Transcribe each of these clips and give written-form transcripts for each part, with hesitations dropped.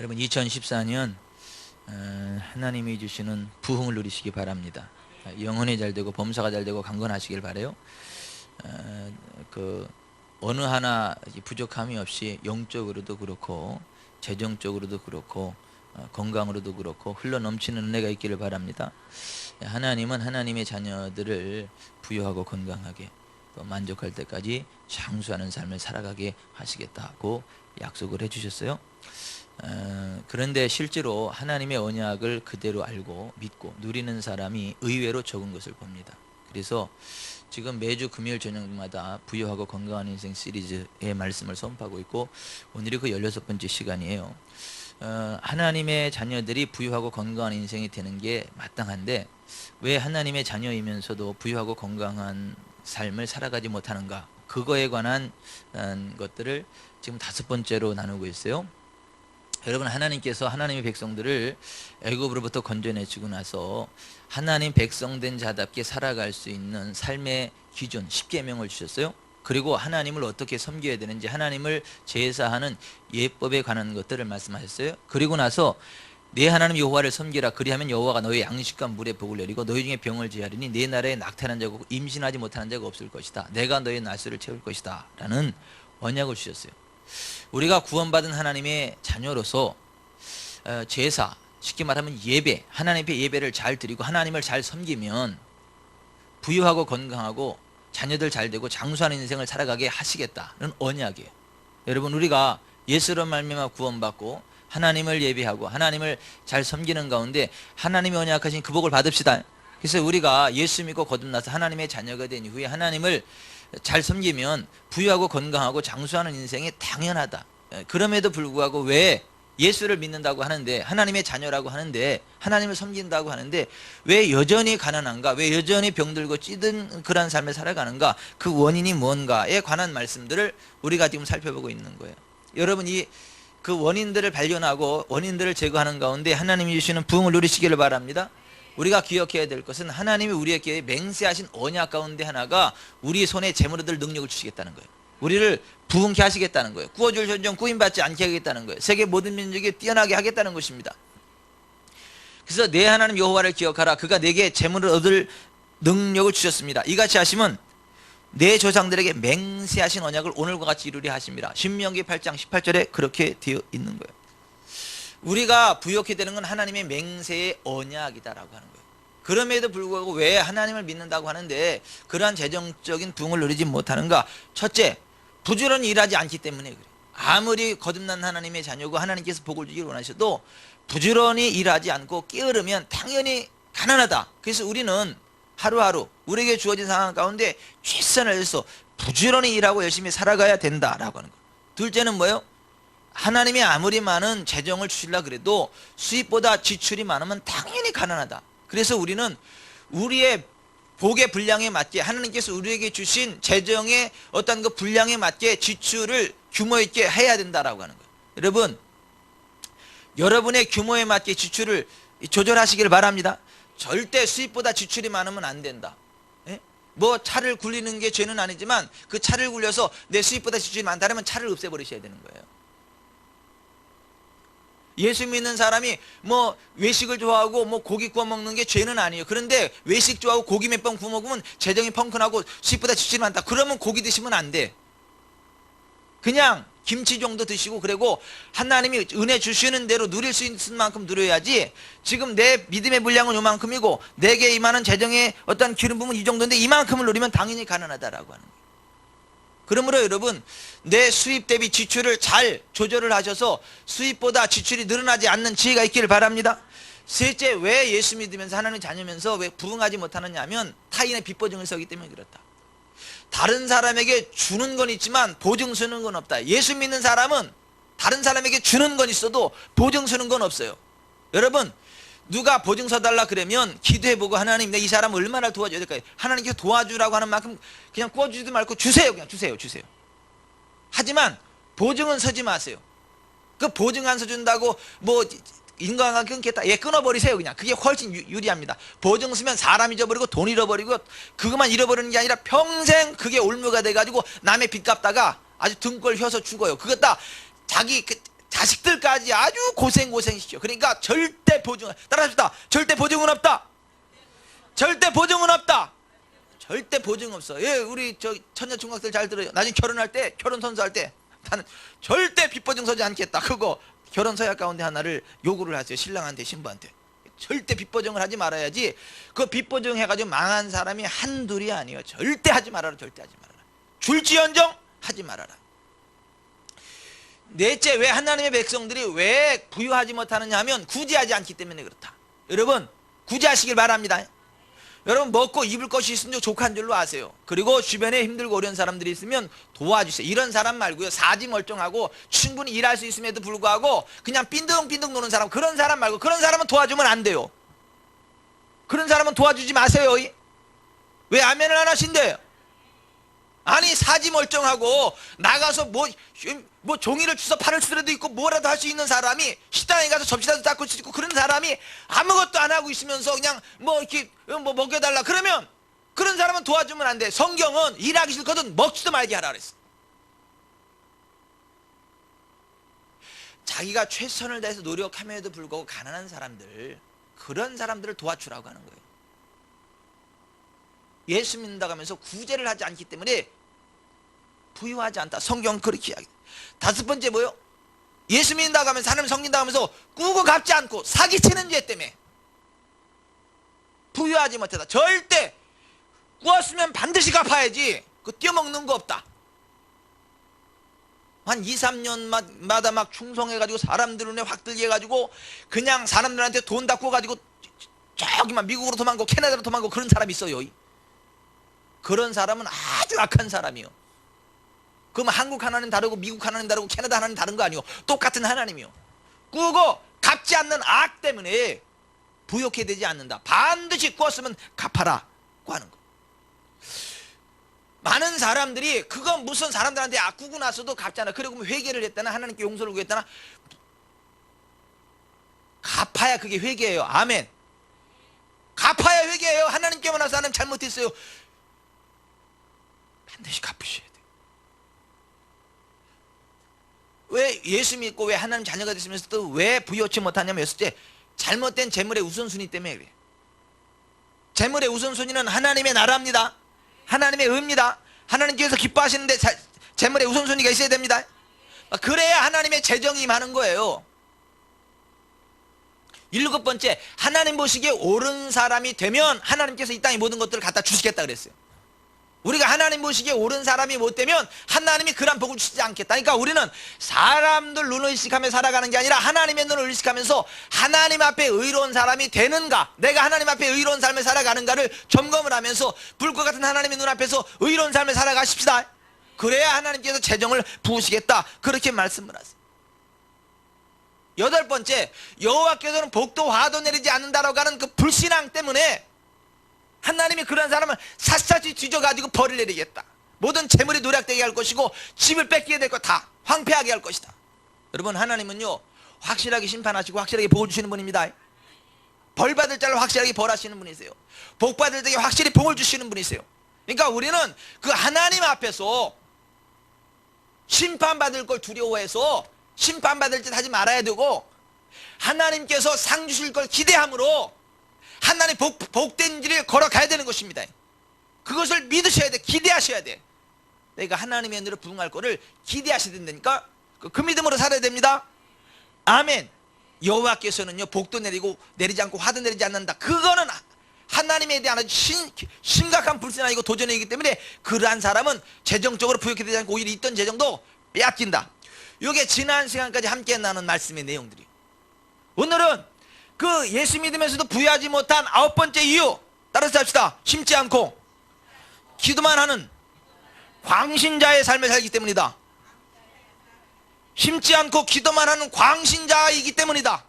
여러분 2014년 하나님이 주시는 부흥을 누리시기 바랍니다. 영혼이 잘되고 범사가 잘되고 강건하시길 바라요. 어느 하나 부족함이 없이 영적으로도 그렇고 재정적으로도 그렇고 건강으로도 그렇고 흘러넘치는 은혜가 있기를 바랍니다. 하나님은 하나님의 자녀들을 부유하고 건강하게 또 만족할 때까지 장수하는 삶을 살아가게 하시겠다고 약속을 해주셨어요. 그런데 실제로 하나님의 언약을 그대로 알고 믿고 누리는 사람이 의외로 적은 것을 봅니다. 그래서 지금 매주 금요일 저녁마다 부유하고 건강한 인생 시리즈의 말씀을 선포하고 있고 오늘이 그 16번째 시간이에요. 하나님의 자녀들이 부유하고 건강한 인생이 되는 게 마땅한데 왜 하나님의 자녀이면서도 부유하고 건강한 삶을 살아가지 못하는가, 그거에 관한 것들을 지금 5번째로 나누고 있어요. 여러분, 하나님께서 하나님의 백성들을 애굽으로부터 건져내시고 나서 하나님 백성된 자답게 살아갈 수 있는 삶의 기준 10계명을 주셨어요. 그리고 하나님을 어떻게 섬겨야 되는지, 하나님을 제사하는 예법에 관한 것들을 말씀하셨어요. 그리고 나서 네 하나님 여호와를 섬기라. 그리하면 여호와가 너의 양식과 물에 복을 내리고 너희 중에 병을 제하리니 네 나라에 낙태하는 자고 임신하지 못하는 자가 없을 것이다. 내가 너의 날수를 채울 것이다 라는 언약을 주셨어요. 우리가 구원받은 하나님의 자녀로서 제사, 쉽게 말하면 예배, 하나님 앞에 예배를 잘 드리고 하나님을 잘 섬기면 부유하고 건강하고 자녀들 잘 되고 장수하는 인생을 살아가게 하시겠다는 언약이에요. 여러분, 우리가 예수로 말미암아 구원받고 하나님을 예배하고 하나님을 잘 섬기는 가운데 하나님의 언약하신 그 복을 받읍시다. 그래서 우리가 예수 믿고 거듭나서 하나님의 자녀가 된 이후에 하나님을 잘 섬기면 부유하고 건강하고 장수하는 인생이 당연하다. 그럼에도 불구하고 왜 예수를 믿는다고 하는데, 하나님의 자녀라고 하는데, 하나님을 섬긴다고 하는데 왜 여전히 가난한가, 왜 여전히 병들고 찌든 그런 삶을 살아가는가, 그 원인이 뭔가에 관한 말씀들을 우리가 지금 살펴보고 있는 거예요. 여러분이 그 원인들을 발견하고 원인들을 제거하는 가운데 하나님이 주시는 부흥을 누리시기를 바랍니다. 우리가 기억해야 될 것은 하나님이 우리에게 맹세하신 언약 가운데 하나가 우리 손에 재물을 얻을 능력을 주시겠다는 거예요. 우리를 부흥케 하시겠다는 거예요. 구워줄 전쟁 구인받지 않게 하겠다는 거예요. 세계 모든 민족이 뛰어나게 하겠다는 것입니다. 그래서 내 하나님 여호와를 기억하라. 그가 내게 재물을 얻을 능력을 주셨습니다. 이같이 하시면 내 조상들에게 맹세하신 언약을 오늘과 같이 이루리 하십니다. 신명기 8장 18절에 그렇게 되어 있는 거예요. 우리가 부욕해 되는 건 하나님의 맹세의 언약이다라고 하는 거예요. 그럼에도 불구하고 왜 하나님을 믿는다고 하는데 그러한 재정적인 부흥을 누리지 못하는가? 첫째, 부지런히 일하지 않기 때문에 그래요. 아무리 거듭난 하나님의 자녀고 하나님께서 복을 주기를 원하셔도 부지런히 일하지 않고 게으르면 당연히 가난하다. 그래서 우리는 하루하루 우리에게 주어진 상황 가운데 최선을 다해서 부지런히 일하고 열심히 살아가야 된다라고 하는 거예요. 둘째는 뭐예요? 하나님이 아무리 많은 재정을 주시려 그래도 수입보다 지출이 많으면 당연히 가난하다. 그래서 우리는 우리의 복의 분량에 맞게 하나님께서 우리에게 주신 재정의 어떤 그 분량에 맞게 지출을 규모 있게 해야 된다라고 하는 거예요. 여러분, 여러분의 규모에 맞게 지출을 조절하시길 바랍니다. 절대 수입보다 지출이 많으면 안 된다. 뭐 차를 굴리는 게 죄는 아니지만 그 차를 굴려서 내 수입보다 지출이 많다면 차를 없애버리셔야 되는 거예요. 예수 믿는 사람이 뭐 외식을 좋아하고 뭐 고기 구워 먹는 게 죄는 아니에요. 그런데 외식 좋아하고 고기 몇 번 구워 먹으면 재정이 펑크나고 수입보다 지출이 많다. 그러면 고기 드시면 안 돼. 그냥 김치 정도 드시고, 그리고 하나님이 은혜 주시는 대로 누릴 수 있는 만큼 누려야지, 지금 내 믿음의 분량은 요만큼이고 내게 임하는 재정의 어떤 기름 부음은 이 정도인데 이만큼을 누리면 당연히 가난하다라고 하는 거예요. 그러므로 여러분, 내 수입 대비 지출을 잘 조절을 하셔서 수입보다 지출이 늘어나지 않는 지혜가 있기를 바랍니다. 셋째, 왜 예수 믿으면서 하나님 자녀면서 왜 부흥하지 못하느냐 하면 타인의 빚보증을 서기 때문에 그렇다. 다른 사람에게 주는 건 있지만 보증 서는 건 없다. 예수 믿는 사람은 다른 사람에게 주는 건 있어도 보증 서는 건 없어요. 여러분, 누가 보증 서달라 그러면 기도해보고, 하나님 내 이 사람 얼마나 도와줘야 될까요? 하나님께서 도와주라고 하는 만큼 그냥 구워주지도 말고 주세요. 그냥 주세요. 하지만 보증은 서지 마세요. 그 보증 안 서준다고 뭐 인간관계가 끊겠다, 끊어버리세요. 그냥 그게 훨씬 유리합니다. 보증 쓰면 사람 잊어버리고 돈 잃어버리고 그것만 잃어버리는 게 아니라 평생 그게 올무가 돼가지고 남의 빚 갚다가 아주 등골 휘어서 죽어요. 그것 다 자기 자식들까지 아주 고생시켜. 그러니까 절대 보증, 따라합시다. 절대 보증은 없다. 절대 보증은 없다. 절대 보증 없어. 예, 우리 저 처녀총각들 잘 들어요. 나중에 결혼할 때, 결혼 선서할 때 나는 절대 빚보증 서지 않겠다. 그거 결혼 서약 가운데 하나를 요구를 하세요. 신랑한테, 신부한테. 절대 빚보증을 하지 말아야지. 그 빚보증 해가지고 망한 사람이 한둘이 아니에요. 절대 하지 말아라. 절대 하지 말아라. 줄지언정 하지 말아라. 넷째, 왜 하나님의 백성들이 왜 부유하지 못하느냐 하면 구제하지 않기 때문에 그렇다. 여러분 구제하시길 바랍니다. 여러분 먹고 입을 것이 있으면 족한 줄로 아세요. 그리고 주변에 힘들고 어려운 사람들이 있으면 도와주세요. 이런 사람 말고요, 사지 멀쩡하고 충분히 일할 수 있음에도 불구하고 그냥 빈둥빈둥 노는 사람, 그런 사람 말고, 그런 사람은 도와주면 안 돼요. 그런 사람은 도와주지 마세요. 왜 아멘을 안 하신대요? 아니 사지 멀쩡하고 나가서 뭐 종이를 주워 팔을 수라도 있고 뭐라도 할 수 있는 사람이 식당에 가서 접시라도 닦을 수 있고, 그런 사람이 아무것도 안 하고 있으면서 그냥 뭐 이렇게 뭐 먹여달라 그러면 그런 사람은 도와주면 안 돼. 성경은 일하기 싫거든 먹지도 말게 하라 그랬어. 자기가 최선을 다해서 노력함에도 불구하고 가난한 사람들, 그런 사람들을 도와주라고 하는 거예요. 예수 믿는다고 하면서 구제를 하지 않기 때문에 부유하지 않다. 성경은 그렇게 이야기해요. 다섯 번째 뭐요? 예수 믿는다고 하면서, 하나님 섬긴다고 하면서 꾸고 갚지 않고 사기치는 죄 때문에 부유하지 못하다. 절대 꾸었으면 반드시 갚아야지. 그 떼어먹는 거 없다. 한 2, 3년마다 막 충성해가지고 사람들 눈에 확 들게 해가지고 그냥 사람들한테 돈 다 꾸어가지고 저기 막 미국으로 도망가고 캐나다로 도망가고 그런 사람이 있어요. 그런 사람은 아주 악한 사람이요. 그럼 한국 하나님 다르고 미국 하나님 다르고 캐나다 하나님 다른 거 아니요. 똑같은 하나님이요. 꾸고 갚지 않는 악 때문에 부욕해 되지 않는다. 반드시 꾸었으면 갚아라고 하는 거. 많은 사람들이 그건 무슨 사람들한테 꾸고 나서도 갚잖아. 그리고 회개를 했다나 하나님께 용서를 구했다나 갚아야 그게 회개예요. 아멘. 갚아야 회개예요. 하나님께만 와서 하나님 잘못했어요. 반드시 갚으셔야 돼. 왜 예수 믿고 왜 하나님 자녀가 됐으면서도 왜 부유치 못하냐면 했을 때 잘못된 재물의 우선순위 때문에 그래. 재물의 우선순위는 하나님의 나라입니다. 하나님의 의입니다. 하나님께서 기뻐하시는데 재물의 우선순위가 있어야 됩니다. 그래야 하나님의 재정이 임하는 거예요. 일곱 번째, 하나님 보시기에 옳은 사람이 되면 하나님께서 이 땅의 모든 것들을 갖다 주시겠다 그랬어요. 우리가 하나님 보시기에 옳은 사람이 못 되면 하나님이 그런 복을 주시지 않겠다. 그러니까 우리는 사람들 눈을 의식하며 살아가는 게 아니라 하나님의 눈을 의식하면서 하나님 앞에 의로운 사람이 되는가, 내가 하나님 앞에 의로운 삶을 살아가는가를 점검을 하면서 불과 같은 하나님의 눈앞에서 의로운 삶을 살아가십시다. 그래야 하나님께서 재정을 부으시겠다. 그렇게 말씀을 하세요. 여덟 번째, 여호와께서는 복도 화도 내리지 않는다라고 하는 그 불신앙 때문에 하나님이 그런 사람을 샅샅이 뒤져가지고 벌을 내리겠다. 모든 재물이 노략되게 할 것이고 집을 뺏기게 될 것 다 황폐하게 할 것이다. 여러분 하나님은요 확실하게 심판하시고 확실하게 복을 주시는 분입니다. 벌 받을 자를 확실하게 벌하시는 분이세요. 복 받을 때에 확실히 복을 주시는 분이세요. 그러니까 우리는 그 하나님 앞에서 심판받을 걸 두려워해서 심판받을 짓 하지 말아야 되고, 하나님께서 상 주실 걸 기대함으로 하나님 복된 길을 걸어가야 되는 것입니다. 그것을 믿으셔야 돼. 기대하셔야 돼. 내가 하나님의 은혜로 부응할 거를 기대하셔야 된다니까 그 믿음으로 살아야 됩니다. 아멘. 여호와께서는요 복도 내리지 않고 화도 내리지 않는다. 그거는 하나님에 대한 아주 심각한 불신앙이고 도전이기 때문에 그러한 사람은 재정적으로 부욕해 되지 않고 오히려 있던 재정도 빼앗긴다. 이게 지난 시간까지 함께 나눈 말씀의 내용들이에요. 오늘은 그 예수 믿으면서도 부유하지 못한 아홉 번째 이유 따라서 합시다. 심지 않고 기도만 하는 광신자의 삶을 살기 때문이다. 심지 않고 기도만 하는 광신자이기 때문이다.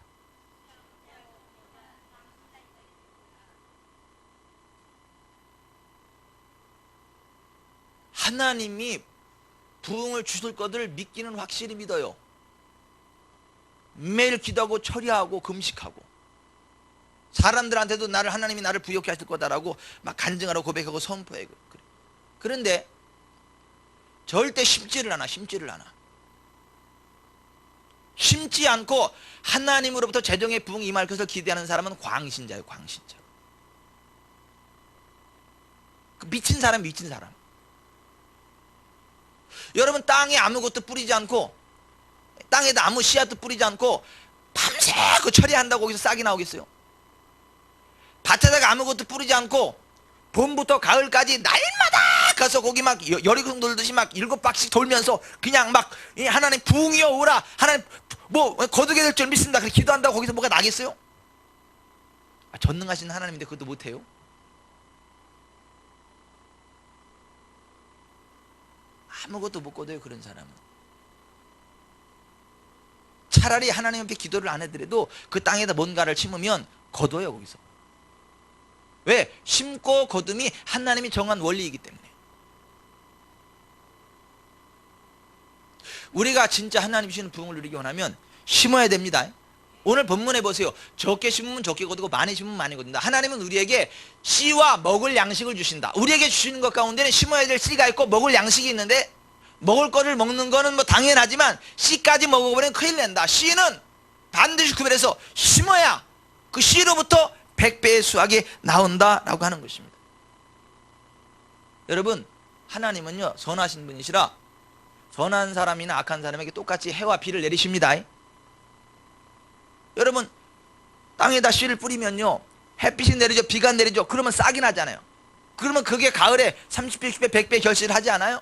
하나님이 부흥을 주실 것을 믿기는 확실히 믿어요. 매일 기도하고 처리하고 금식하고 사람들한테도 하나님이 나를 부욕해 하실 거다라고 막 간증하고 고백하고 선포해. 그런데 절대 쉽지를 않아. 심지 않고 하나님으로부터 재정의 부흥이 임할 것을 기대하는 사람은 광신자예요. 광신자. 미친 사람, 미친 사람. 여러분, 땅에 아무것도 뿌리지 않고, 땅에다 아무 씨앗도 뿌리지 않고 밤새 그 처리한다고 거기서 싹이 나오겠어요? 밭에다가 아무것도 뿌리지 않고 봄부터 가을까지 날마다 가서 거기 막 여리금 돌듯이 막 7바퀴씩 돌면서 그냥 막 하나님 부흥이여 오라, 하나님 뭐 거두게 될 줄 믿습니다, 그렇게 기도한다고 거기서 뭐가 나겠어요? 전능하신 하나님인데 그것도 못해요? 아무것도 못 거둬요, 그런 사람은. 차라리 하나님 앞에 기도를 안 해더라도 그 땅에다 뭔가를 심으면 거둬요, 거기서. 왜? 심고 거둠이 하나님이 정한 원리이기 때문에. 우리가 진짜 하나님 주시는 부흥을 누리기 원하면 심어야 됩니다. 오늘 본문에 보세요. 적게 심으면 적게 거두고 많이 심으면 많이 거둔다. 하나님은 우리에게 씨와 먹을 양식을 주신다. 우리에게 주시는 것 가운데는 심어야 될 씨가 있고 먹을 양식이 있는데, 먹을 거를 먹는 거는 뭐 당연하지만 씨까지 먹어버리면 큰일 난다. 씨는 반드시 구별해서 심어야 그 씨로부터 100배의 수확이 나온다라고 하는 것입니다. 여러분, 하나님은요 선하신 분이시라 선한 사람이나 악한 사람에게 똑같이 해와 비를 내리십니다. 여러분, 땅에다 씨를 뿌리면요 햇빛이 내리죠, 비가 내리죠. 그러면 싹이 나잖아요. 그러면 그게 가을에 30배, 10배, 100배 결실을 하지 않아요?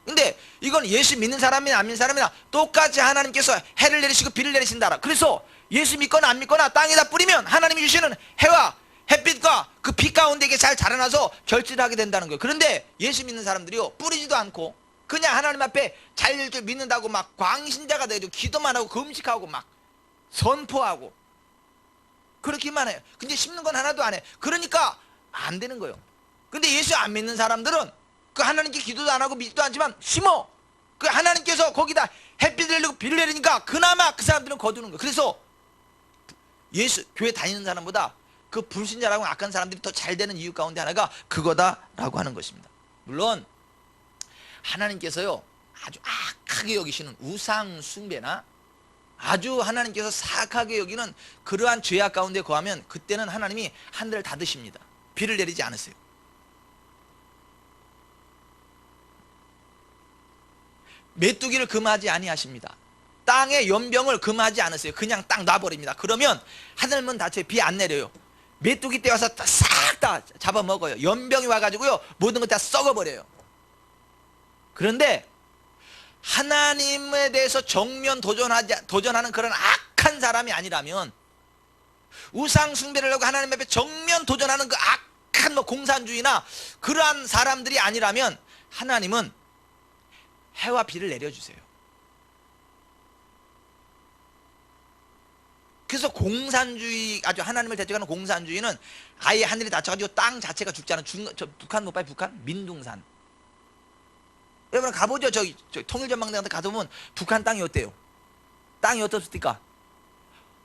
근데 이건 예수 믿는 사람이나 안 믿는 사람이나 똑같이 하나님께서 해를 내리시고 비를 내리신다. 그래서 예수 믿거나 안 믿거나 땅에다 뿌리면 하나님이 주시는 해와 햇빛과 그 빛 가운데 이게 잘 자라나서 결실을 하게 된다는 거예요. 그런데 예수 믿는 사람들이요 뿌리지도 않고 그냥 하나님 앞에 잘 될 줄 믿는다고 막 광신자가 되고 기도만 하고 금식하고 막 선포하고 그렇게만 해요. 근데 심는 건 하나도 안 해. 그러니까 안 되는 거예요. 근데 예수 안 믿는 사람들은 그 하나님께 기도도 안 하고 믿지도 않지만 심어. 그 하나님께서 거기다 햇빛을 내리고 비를 내리니까 그나마 그 사람들은 거두는 거예요. 그래서 예수 교회 다니는 사람보다 그 불신자라고 악한 사람들이 더 잘 되는 이유 가운데 하나가 그거다라고 하는 것입니다. 물론 하나님께서요 아주 악하게 여기시는 우상 숭배나 아주 하나님께서 사악하게 여기는 그러한 죄악 가운데 거하면 그때는 하나님이 하늘을 닫으십니다. 비를 내리지 않으세요. 메뚜기를 금하지 아니하십니다. 땅의 연병을 금하지 않으세요. 그냥 딱 놔버립니다. 그러면 하늘문 닫혀요. 비 안 내려요. 메뚜기 떼 와서 싹 다 잡아먹어요. 연병이 와가지고요 모든 것 다 썩어버려요. 그런데 하나님에 대해서 정면 도전하는 그런 악한 사람이 아니라면, 우상 숭배를 하고 하나님 앞에 정면 도전하는 그 악한 공산주의나 그러한 사람들이 아니라면 하나님은 해와 비를 내려주세요. 그래서 공산주의, 아주 하나님을 대적하는 공산주의는 아예 하늘이 닫혀가지고 땅 자체가 죽지 않은 저 북한 못 봐요? 북한? 민둥산. 여러분 가보죠. 저기 통일전망대 같은 가보면 북한 땅이 어때요? 땅이 어떻습니까?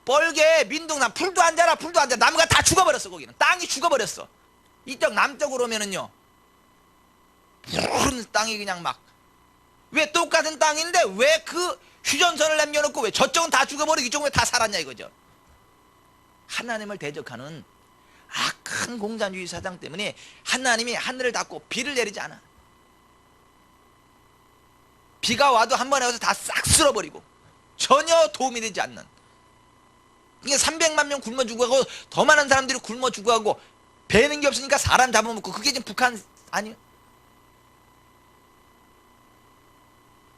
뻘게 민둥산. 풀도 안 자라, 풀도 안 자라. 나무가 다 죽어버렸어. 거기는 땅이 죽어버렸어. 이쪽 남쪽으로 오면은요 푸른 땅이 그냥 막, 왜 똑같은 땅인데 왜 그 휴전선을 남겨놓고 왜 저쪽은 다 죽어버리고 이쪽은 왜 다 살았냐 이거죠. 하나님을 대적하는 악한 공산주의 사상 때문에 하나님이 하늘을 닫고 비를 내리지 않아. 비가 와도 한 번에 와서 다 싹 쓸어버리고 전혀 도움이 되지 않는, 이게 300만 명 굶어 죽어가고 더 많은 사람들이 굶어 죽어가고 배는 게 없으니까 사람 잡아먹고, 그게 지금 북한 아니에요?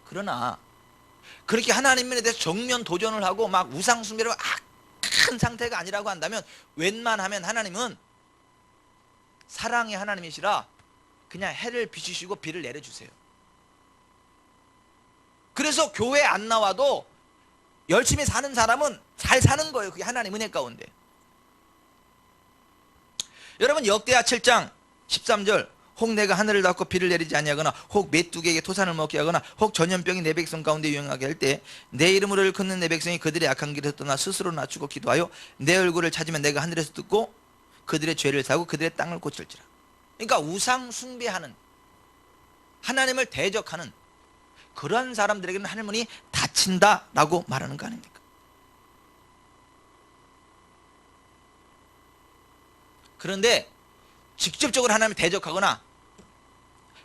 그러나 그렇게 하나님에 대해서 정면 도전을 하고 막 우상 숭배로 악한 상태가 아니라고 한다면, 웬만하면 하나님은 사랑의 하나님이시라 그냥 해를 비추시고 비를 내려주세요. 그래서 교회 안 나와도 열심히 사는 사람은 잘 사는 거예요. 그게 하나님 은혜 가운데. 여러분 역대하 7장 13절, 혹 내가 하늘을 닫고 비를 내리지 아니하거나 혹 메뚜기에게 토산을 먹게 하거나 혹 전염병이 내 백성 가운데 유행하게 할 때 내 이름으로 일컫는 내 백성이 그들의 악한 길에서 떠나 스스로 낮추고 기도하여 내 얼굴을 찾으면 내가 하늘에서 듣고 그들의 죄를 사고 그들의 땅을 고칠지라. 그러니까 우상 숭배하는, 하나님을 대적하는 그러한 사람들에게는 하늘문이 닫힌다라고 말하는 거 아닙니까? 그런데 직접적으로 하나님을 대적하거나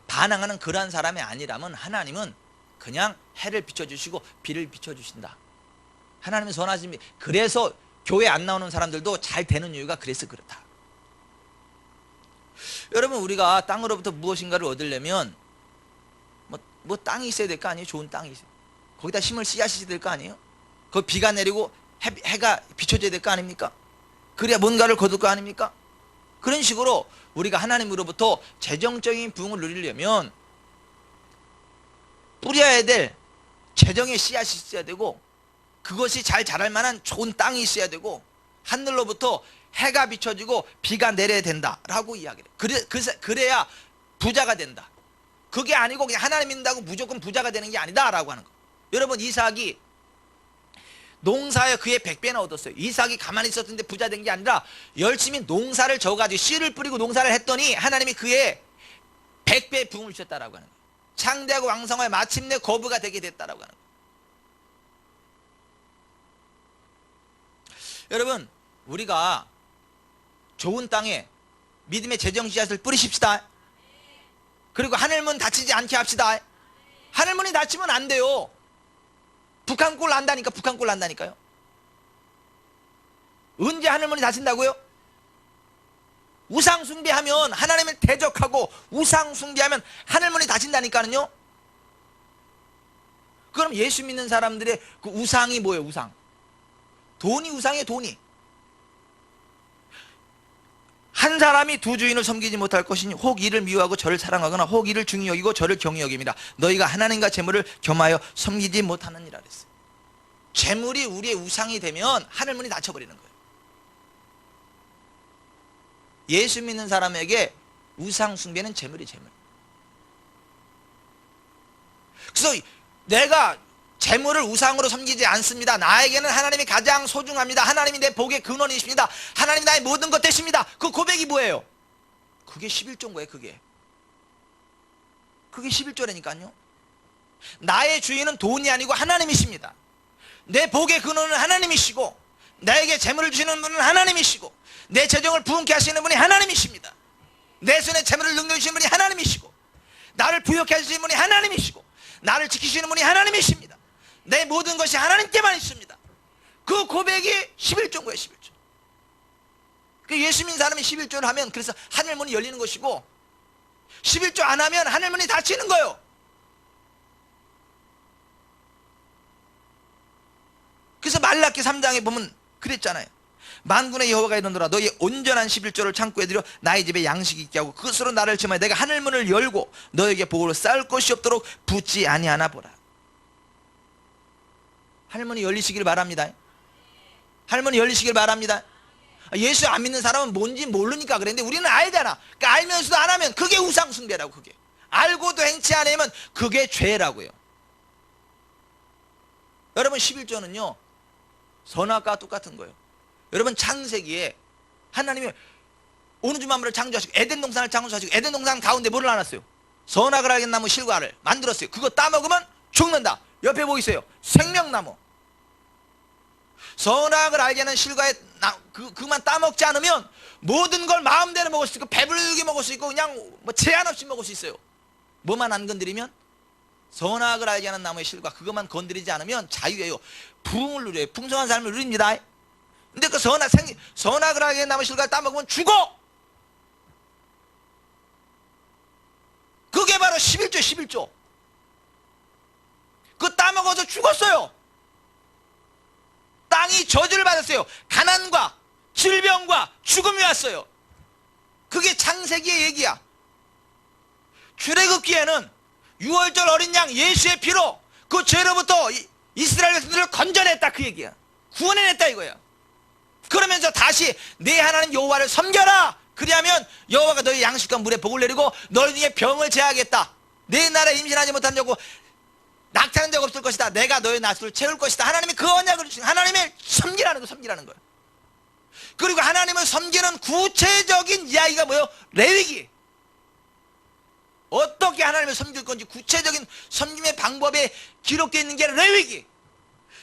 반항하는 그러한 사람이 아니라면 하나님은 그냥 해를 비춰주시고 비를 비춰주신다. 하나님은 선하십니다. 그래서 교회 안 나오는 사람들도 잘 되는 이유가 그래서 그렇다. 여러분, 우리가 땅으로부터 무엇인가를 얻으려면 뭐 땅이 있어야 될 거 아니에요? 좋은 땅이 있어요. 거기다 심을 씨앗이 될 거 아니에요? 거기 비가 내리고 해가 비춰져야 될 거 아닙니까? 그래야 뭔가를 거둘 거 아닙니까? 그런 식으로 우리가 하나님으로부터 재정적인 부흥을 누리려면 뿌려야 될 재정의 씨앗이 있어야 되고, 그것이 잘 자랄 만한 좋은 땅이 있어야 되고, 하늘로부터 해가 비춰지고 비가 내려야 된다라고 이야기를 해요. 그래야 부자가 된다. 그게 아니고 그냥 하나님 믿는다고 무조건 부자가 되는 게 아니다라고 하는 거. 여러분, 이삭이 농사에 그의 100배나 얻었어요. 이삭이 가만히 있었는데 부자 된 게 아니라 열심히 농사를 져가지고 씨를 뿌리고 농사를 했더니 하나님이 그의 100배의 부흥을 주셨다라고 하는 거예요. 창대하고 왕성하여 마침내 거부가 되게 됐다라고 하는 거예요. 여러분, 우리가 좋은 땅에 믿음의 재정 씨앗을 뿌리십시다. 그리고 하늘문 닫히지 않게 합시다. 하늘문이 닫히면 안 돼요. 북한골 난다니까. 북한골 난다니까요. 언제 하늘문이 닫힌다고요? 우상 숭배하면, 하나님을 대적하고 우상 숭배하면 하늘문이 닫힌다니까는요. 그럼 예수 믿는 사람들의 그 우상이 뭐예요? 우상. 돈이 우상이에요. 돈이. 한 사람이 두 주인을 섬기지 못할 것이니 혹 이를 미워하고 저를 사랑하거나 혹 이를 중히 여기고 저를 경히 여깁니다. 너희가 하나님과 재물을 겸하여 섬기지 못하느니라 그랬어요. 재물이 우리의 우상이 되면 하늘문이 닫혀버리는 거예요. 예수 믿는 사람에게 우상 숭배는 재물이 재물. 그래서 내가 재물을 우상으로 섬기지 않습니다. 나에게는 하나님이 가장 소중합니다. 하나님이 내 복의 근원이십니다. 하나님이 나의 모든 것 되십니다. 그 고백이 뭐예요? 그게 11조인 거예요. 그게 11조라니까요. 나의 주인은 돈이 아니고 하나님이십니다. 내 복의 근원은 하나님이시고, 나에게 재물을 주시는 분은 하나님이시고, 내 재정을 부흥케 하시는 분이 하나님이십니다. 내 손에 재물을 능력주시는 분이 하나님이시고, 나를 부욕케 하시는 분이 하나님이시고, 나를 지키시는 분이 하나님이십니다. 내 모든 것이 하나님께만 있습니다. 그 고백이 11조인 거예요. 11조. 예수 믿는 사람이 11조를 하면 그래서 하늘문이 열리는 것이고, 11조 안 하면 하늘문이 닫히는 거예요. 그래서 말라기 3장에 보면 그랬잖아요. 만군의 여호와가 이르노라 너희 온전한 11조를 창고에 들여 나의 집에 양식이 있게 하고 그것으로 나를 지마에 내가 하늘문을 열고 너에게 복으로 쌓을 것이 없도록 붙지 아니하나 보라. 하늘문이 열리시길 바랍니다. 하늘문이 열리시길 바랍니다. 예수 안 믿는 사람은 뭔지 모르니까 그랬는데 우리는 알잖아. 그러니까 알면서도 안 하면 그게 우상숭배라고. 그게 알고도 행치 않으면 그게 죄라고요. 여러분, 11조는요 선악과 똑같은 거예요. 여러분, 창세기에 하나님이 어느 주 만물을 창조하시고 에덴 동산을 창조하시고 에덴 동산 가운데 뭐를 놔놨어요? 선악을 알게 나무 실과를 만들었어요. 그거 따먹으면 죽는다. 옆에 뭐 있어요? 생명나무. 선악을 알게 하는 실과에 그만 따먹지 않으면 모든 걸 마음대로 먹을 수 있고 배불리게 먹을 수 있고 그냥 뭐 제한 없이 먹을 수 있어요. 뭐만 안 건드리면? 선악을 알게 하는 나무의 실과, 그것만 건드리지 않으면 자유예요. 부흥을 누려요. 풍성한 삶을 누립니다. 근데 그 선악을 알게 하는 나무의 실과를 따먹으면 죽어. 그게 바로 11조 11조. 그거 따먹어서 죽었어요. 땅이 저주를 받았어요. 가난과 질병과 죽음이 왔어요. 그게 창세기의 얘기야. 출애굽기에는 6월절 어린 양 예수의 피로 그 죄로부터 이스라엘 백성들을 건져냈다, 그 얘기야. 구원해냈다 이거야. 그러면서 다시 내 하나님 여호와를 섬겨라. 그리하면 여호와가 너희 양식과 물에 복을 내리고 너희 중에 병을 제하겠다. 내 나라에 임신하지 못한 자고 낙타는 적 없을 것이다. 내가 너의 나수를 채울 것이다. 하나님이 그 언약을 주신, 하나님을 섬기라는 거, 섬기라는 거예요. 그리고 하나님을 섬기는 구체적인 이야기가 뭐예요? 레위기. 어떻게 하나님을 섬길 건지 구체적인 섬김의 방법에 기록되어 있는 게 레위기.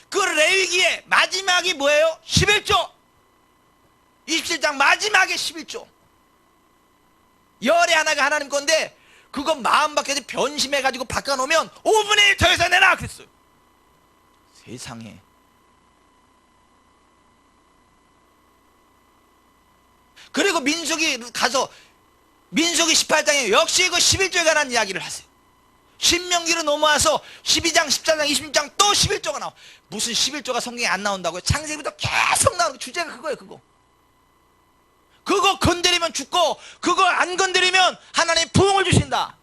그 레위기의 마지막이 뭐예요? 11조. 27장 마지막에 11조. 열의 하나가 하나님 건데 그거 마음 밖에서 변심해가지고 바꿔놓으면 5분의 1 더해서 내놔 그랬어요. 세상에. 그리고 민수기 가서 민수기 18장에 역시 그 11조에 관한 이야기를 하세요. 신명기로 넘어와서 12장, 14장, 26장 또 11조가 나와. 무슨 11조가 성경에 안 나온다고요? 창세기부터 계속 나오는 주제가 그거예요. 그거 건드리면 죽고 그거 안 건드리면 하나님 부흥을 주신다.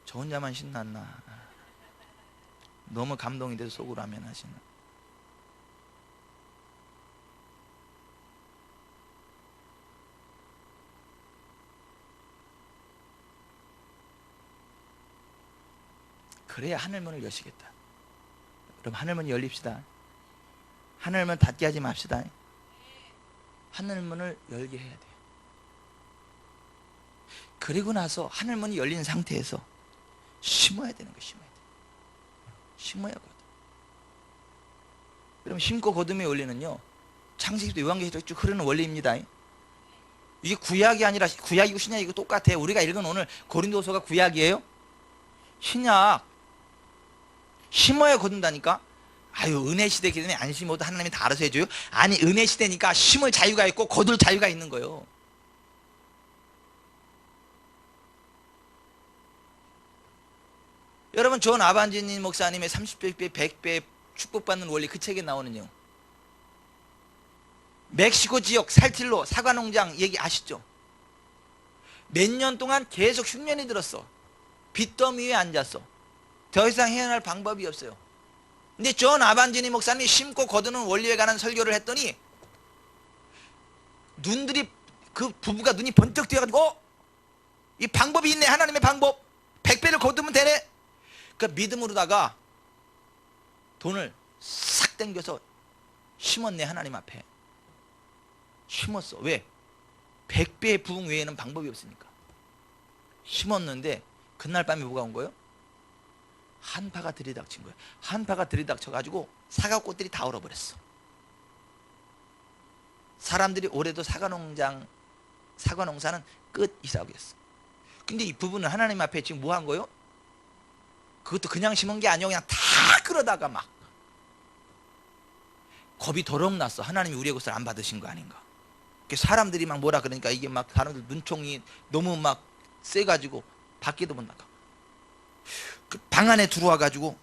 저 혼자만 신났나? 너무 감동이 돼서 속으로 하면 하시나? 그래야 하늘문을 여시겠다. 그럼 하늘문 열립시다. 하늘문 닫게 하지 맙시다. 하늘문을 열게 해야 돼요. 그리고 나서 하늘문이 열린 상태에서 심어야 되는 거예요. 심어야 거든. 그럼 심고 거둠의 원리는요, 창세기부터 요한계시록 쭉 흐르는 원리입니다. 이게 구약이 아니라 구약이고 신약이고 똑같아요. 우리가 읽은 오늘 고린도서가 구약이에요? 신약. 심어야 거둔다니까. 아유, 은혜 시대이기 때문에 안 심어도 하나님이 다 알아서 해줘요? 아니, 은혜 시대니까 심을 자유가 있고 거둘 자유가 있는 거예요. 여러분, 존 아반지니 목사님의 30배, 100배 축복받는 원리, 그 책에 나오는요, 멕시코 지역 살틸로 사과농장 얘기 아시죠? 몇 년 동안 계속 흉년이 들었어. 빚더미 위에 앉았어. 더 이상 헤어날 방법이 없어요. 근데 존 아반지니 목사님이 심고 거두는 원리에 관한 설교를 했더니 눈들이, 그 부부가 눈이 번쩍 뛰어가지고 이 방법이 있네. 하나님의 방법. 100배를 거두면 되네. 그 믿음으로다가 돈을 싹 땡겨서 심었네. 하나님 앞에 심었어. 왜? 100배의 부흥 외에는 방법이 없으니까 심었는데 그날 밤에 뭐가 온 거예요? 한파가 들이닥친 거예요. 한파가 들이닥쳐가지고 사과꽃들이 다 얼어버렸어. 사람들이 올해도 사과농사는 끝 이사오겠어. 근데 이 부부는 하나님 앞에 지금 뭐 한 거예요? 그것도 그냥 심은 게 아니고 그냥 다 끌어다가 막 겁이 더럭 났어. 하나님이 우리의 것을 안 받으신 거 아닌가. 사람들이 막 뭐라 그러니까 이게 막 사람들 눈총이 너무 막 세가지고 밖에도 못 나가. 그 방 안에 들어와 가지고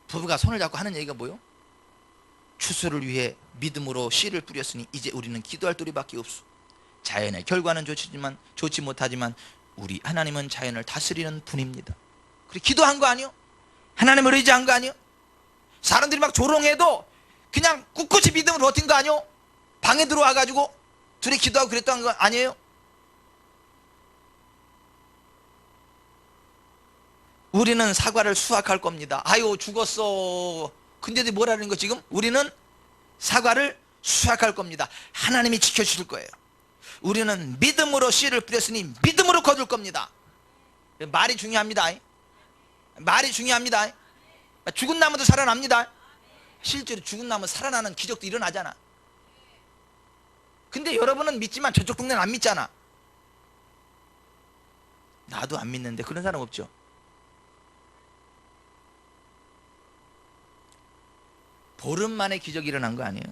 부부가 손을 잡고 하는 얘기가 뭐요? 추수를 위해 믿음으로 씨를 뿌렸으니 이제 우리는 기도할 도리밖에 없소. 자연의 결과는 좋지 못하지만 우리 하나님은 자연을 다스리는 분입니다. 그리고 기도한 거 아니요? 하나님을 의지한 거 아니요? 사람들이 막 조롱해도 그냥 꿋꿋이 믿음으로 버틴 거 아니요? 방에 들어와 가지고 둘이 기도하고 그랬던 거 아니에요? 우리는 사과를 수확할 겁니다. 아유, 죽었어. 근데도 뭐라는 거 지금? 우리는 사과를 수확할 겁니다. 하나님이 지켜주실 거예요. 우리는 믿음으로 씨를 뿌렸으니 믿음으로 거둘 겁니다. 말이 중요합니다. 말이 중요합니다. 죽은 나무도 살아납니다. 실제로 죽은 나무 살아나는 기적도 일어나잖아. 근데 여러분은 믿지만 저쪽 동네는 안 믿잖아. 나도 안 믿는데 그런 사람 없죠? 보름 만에 기적이 일어난 거 아니에요?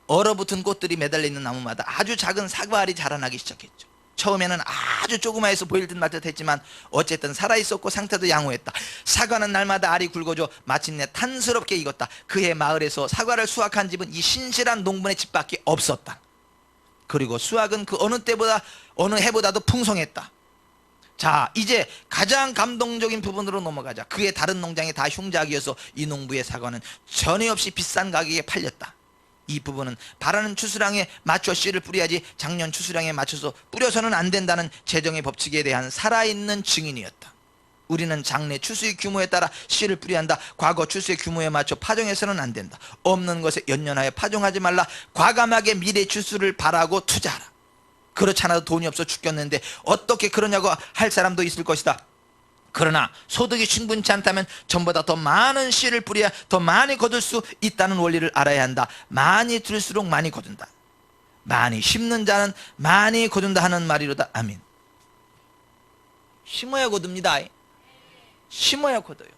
얼어붙은 꽃들이 매달려 있는 나무마다 아주 작은 사과알이 자라나기 시작했죠. 처음에는 아주 조그마해서 보일 듯 말 듯 했지만 어쨌든 살아있었고 상태도 양호했다. 사과는 날마다 알이 굵어져 마침내 탄스럽게 익었다. 그해 마을에서 사과를 수확한 집은 이 신실한 농부의 집밖에 없었다. 그리고 수확은 그 어느 해보다도 풍성했다. 자, 이제 가장 감동적인 부분으로 넘어가자. 그의 다른 농장이 다 흉작이어서 이 농부의 사과는 전혀 없이 비싼 가격에 팔렸다. 이 부분은 바라는 추수량에 맞춰 씨를 뿌려야지 작년 추수량에 맞춰서 뿌려서는 안 된다는 재정의 법칙에 대한 살아있는 증인이었다. 우리는 장래 추수의 규모에 따라 씨를 뿌려야 한다. 과거 추수의 규모에 맞춰 파종해서는 안 된다. 없는 것에 연연하여 파종하지 말라. 과감하게 미래 추수를 바라고 투자하라. 그렇지 않아도 돈이 없어 죽겠는데 어떻게 그러냐고 할 사람도 있을 것이다. 그러나 소득이 충분치 않다면 전보다 더 많은 씨를 뿌려야 더 많이 거둘 수 있다는 원리를 알아야 한다. 많이 들수록 많이 거둔다. 많이 심는 자는 많이 거둔다 하는 말이로다. 아멘. 심어야 거둡니다. 심어야 거둬요.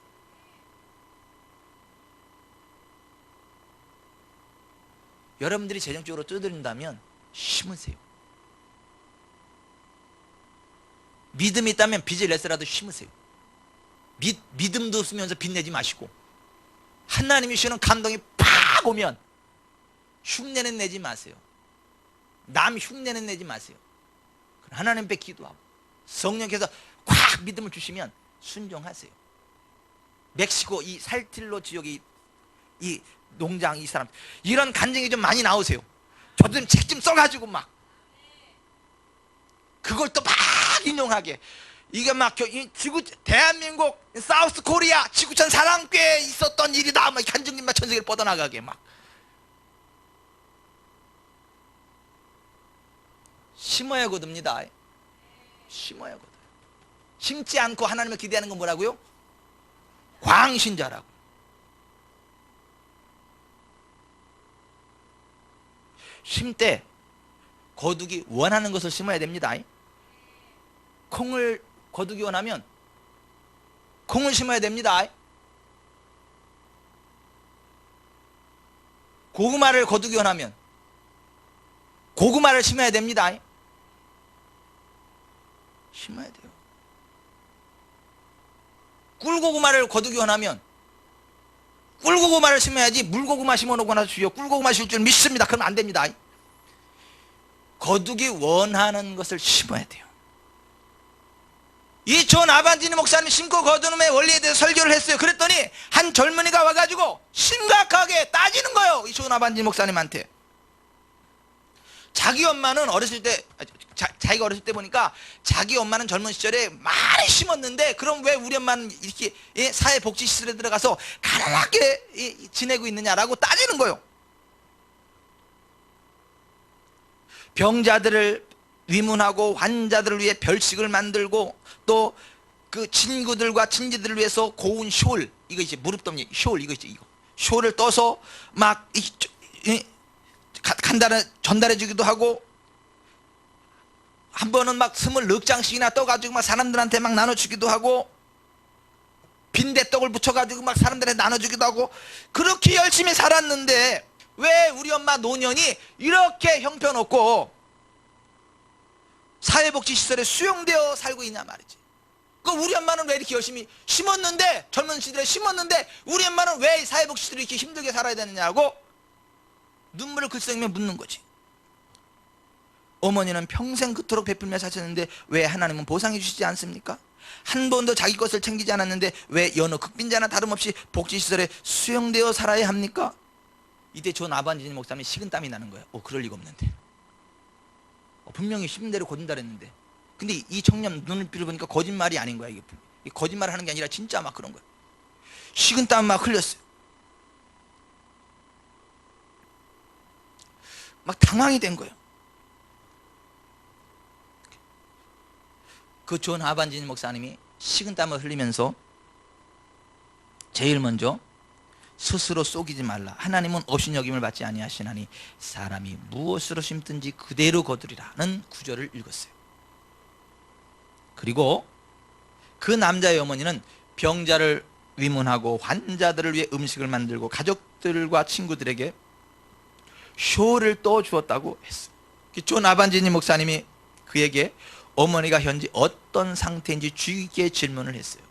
여러분들이 재정적으로 두드린다면 심으세요. 믿음이 있다면 빚을 내서라도 심으세요. 믿음도 없으면서 빚 내지 마시고, 하나님이 주시는 감동이 팍 오면 흉내는 내지 마세요. 남 흉내는 내지 마세요. 하나님 앞에 기도하고 성령께서 꽉 믿음을 주시면 순종하세요. 멕시코 이 살틸로 지역의 이 농장 이 사람, 이런 간증이 좀 많이 나오세요. 저도 좀 책 좀 써가지고 막 그걸 또 막 인용하게, 이게 막 지구 대한민국 사우스 코리아 지구촌 사랑교회에 있었던 일이다 막 간증님만 전 세계를 뻗어나가게 막. 심어야 거둡니다. 심어야 거둬요. 심지 않고 하나님을 기대하는 건 뭐라고요? 광신자라고. 심때 거두기 원하는 것을 심어야 됩니다. 콩을 거두기 원하면 콩을 심어야 됩니다. 고구마를 거두기 원하면 고구마를 심어야 됩니다. 심어야 돼요. 꿀고구마를 거두기 원하면 꿀고구마를 심어야지 물고구마 심어놓고 나서 주여 꿀고구마 실 줄 믿습니다. 그러면 안 됩니다. 거두기 원하는 것을 심어야 돼요. 이 존 아반지니 목사님이 심고 거두는 원리에 대해서 설교를 했어요. 그랬더니 한 젊은이가 와가지고 심각하게 따지는 거예요. 이 존 아반지니 목사님한테. 자기 엄마는 어렸을 때, 자기가 어렸을 때 보니까 자기 엄마는 젊은 시절에 많이 심었는데 그럼 왜 우리 엄마는 이렇게 사회복지시설에 들어가서 가난하게 지내고 있느냐라고 따지는 거예요. 병자들을 위문하고 환자들을 위해 별식을 만들고 또 그 친구들과 친지들을 위해서 고운 숄, 이거 이제 무릎 덮는 숄, 이거 이제 이거 숄을 떠서 막 전달해 주기도 하고, 한 번은 막 24장씩이나 떠가지고 막 사람들한테 막 나눠주기도 하고, 빈대떡을 붙여가지고 막 사람들한테 나눠주기도 하고, 그렇게 열심히 살았는데 왜 우리 엄마 노년이 이렇게 형편없고 사회복지시설에 수용되어 살고 있냐 말이지. 그 우리 엄마는 왜 이렇게 열심히 심었는데, 젊은 시절에 심었는데 우리 엄마는 왜 사회복지시설에 이렇게 힘들게 살아야 되느냐고 눈물을 글썽이며 묻는 거지. 어머니는 평생 그토록 베풀며 사셨는데 왜 하나님은 보상해 주시지 않습니까? 한 번도 자기 것을 챙기지 않았는데 왜 여느 극빈자나 다름없이 복지시설에 수용되어 살아야 합니까? 이때 존 아반지니 목사님이 식은땀이 나는 거야. 그럴 리가 없는데. 분명히 심은 대로 거둔다 그랬는데. 근데 이 청년 눈을 보니까 거짓말이 아닌 거야. 이게 거짓말을 하는 게 아니라 진짜 막 그런 거야. 식은땀 막 흘렸어요. 막 당황이 된 거예요. 그 존 아반지니 목사님이 식은땀을 흘리면서 제일 먼저 스스로 속이지 말라. 하나님은 업신여김을 받지 아니하시나니 사람이 무엇으로 심든지 그대로 거두리라는 구절을 읽었어요. 그리고 그 남자의 어머니는 병자를 위문하고 환자들을 위해 음식을 만들고 가족들과 친구들에게 쇼를 떠 주었다고 했어요. 존 아반지니 목사님이 그에게 어머니가 현재 어떤 상태인지 주의 깊게 질문을 했어요.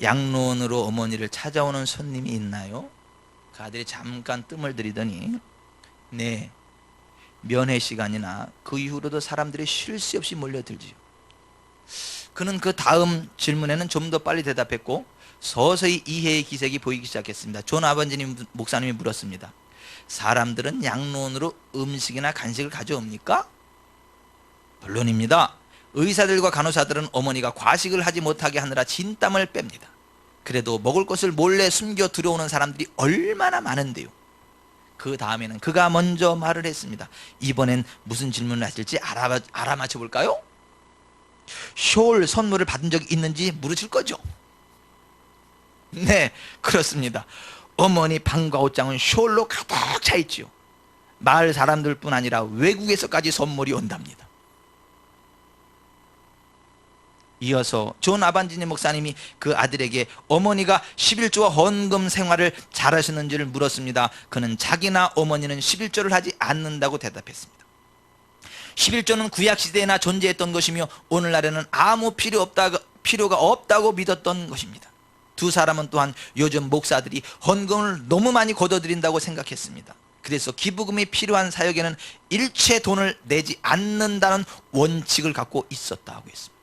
양로원으로 어머니를 찾아오는 손님이 있나요? 그 아들이 잠깐 뜸을 들이더니 네, 면회 시간이나 그 이후로도 사람들이 쉴 새 없이 몰려들지요. 그는 그 다음 질문에는 좀 더 빨리 대답했고 서서히 이해의 기색이 보이기 시작했습니다. 존 아반지니 목사님이 물었습니다. 사람들은 양로원으로 음식이나 간식을 가져옵니까? 물론입니다. 의사들과 간호사들은 어머니가 과식을 하지 못하게 하느라 진땀을 뺍니다. 그래도 먹을 것을 몰래 숨겨 들어오는 사람들이 얼마나 많은데요. 그 다음에는 그가 먼저 말을 했습니다. 이번엔 무슨 질문을 하실지 알아맞혀 볼까요? 숄 선물을 받은 적이 있는지 물으실 거죠? 네, 그렇습니다. 어머니 방과 옷장은 숄로 가득 차 있지요. 마을 사람들뿐 아니라 외국에서까지 선물이 온답니다. 이어서 존 아반지니 목사님이 그 아들에게 어머니가 11조와 헌금 생활을 잘하셨는지를 물었습니다. 그는 자기나 어머니는 11조를 하지 않는다고 대답했습니다. 11조는 구약시대에나 존재했던 것이며 오늘날에는 아무 필요가 없다고 믿었던 것입니다. 두 사람은 또한 요즘 목사들이 헌금을 너무 많이 걷어들인다고 생각했습니다. 그래서 기부금이 필요한 사역에는 일체 돈을 내지 않는다는 원칙을 갖고 있었다고 했습니다.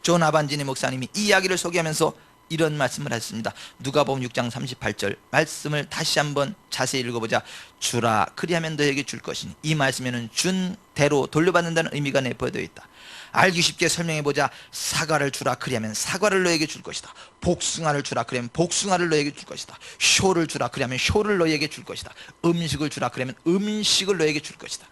존 아반지니 목사님이 이 이야기를 소개하면서 이런 말씀을 하셨습니다. 누가복음 6장 38절 말씀을 다시 한번 자세히 읽어보자. 주라 그리하면 너에게 줄 것이니, 이 말씀에는 준 대로 돌려받는다는 의미가 내포되어 있다. 알기 쉽게 설명해보자. 사과를 주라 그리하면 사과를 너에게 줄 것이다. 복숭아를 주라 그러면 복숭아를 너에게 줄 것이다. 쇼를 주라 그러면 쇼를 너에게 줄 것이다. 음식을 주라 그러면 음식을 너에게 줄 것이다.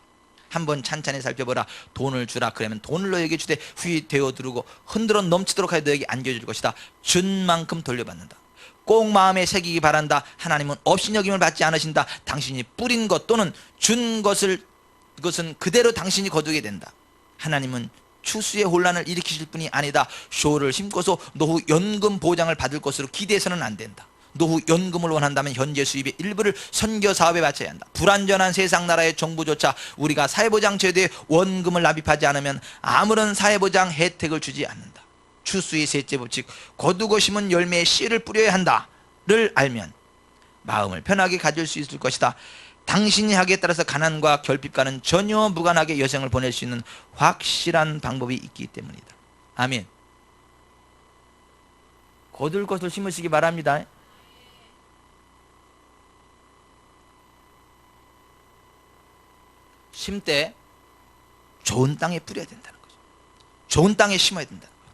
한번 찬찬히 살펴보라. 돈을 주라 그러면 돈을 너에게 주되 후히 되어두르고 흔들어 넘치도록 하여 너에게 안겨줄 것이다. 준 만큼 돌려받는다. 꼭 마음에 새기기 바란다. 하나님은 업신여김을 받지 않으신다. 당신이 뿌린 것 또는 준 것은 그대로 당신이 거두게 된다. 하나님은 추수의 혼란을 일으키실 분이 아니다. 쇼를 심고서 노후 연금 보장을 받을 것으로 기대해서는 안 된다. 노후 연금을 원한다면 현재 수입의 일부를 선교 사업에 바쳐야 한다. 불완전한 세상 나라의 정부조차 우리가 사회보장 제도에 원금을 납입하지 않으면 아무런 사회보장 혜택을 주지 않는다. 추수의 셋째 법칙, 거두고 심은 열매의 씨를 뿌려야 한다를 알면 마음을 편하게 가질 수 있을 것이다. 당신이 하기에 따라서 가난과 결핍과는 전혀 무관하게 여생을 보낼 수 있는 확실한 방법이 있기 때문이다. 아멘. 거둘 것을 심으시기 바랍니다. 심때 좋은 땅에 뿌려야 된다는 거죠. 좋은 땅에 심어야 된다는 거예요.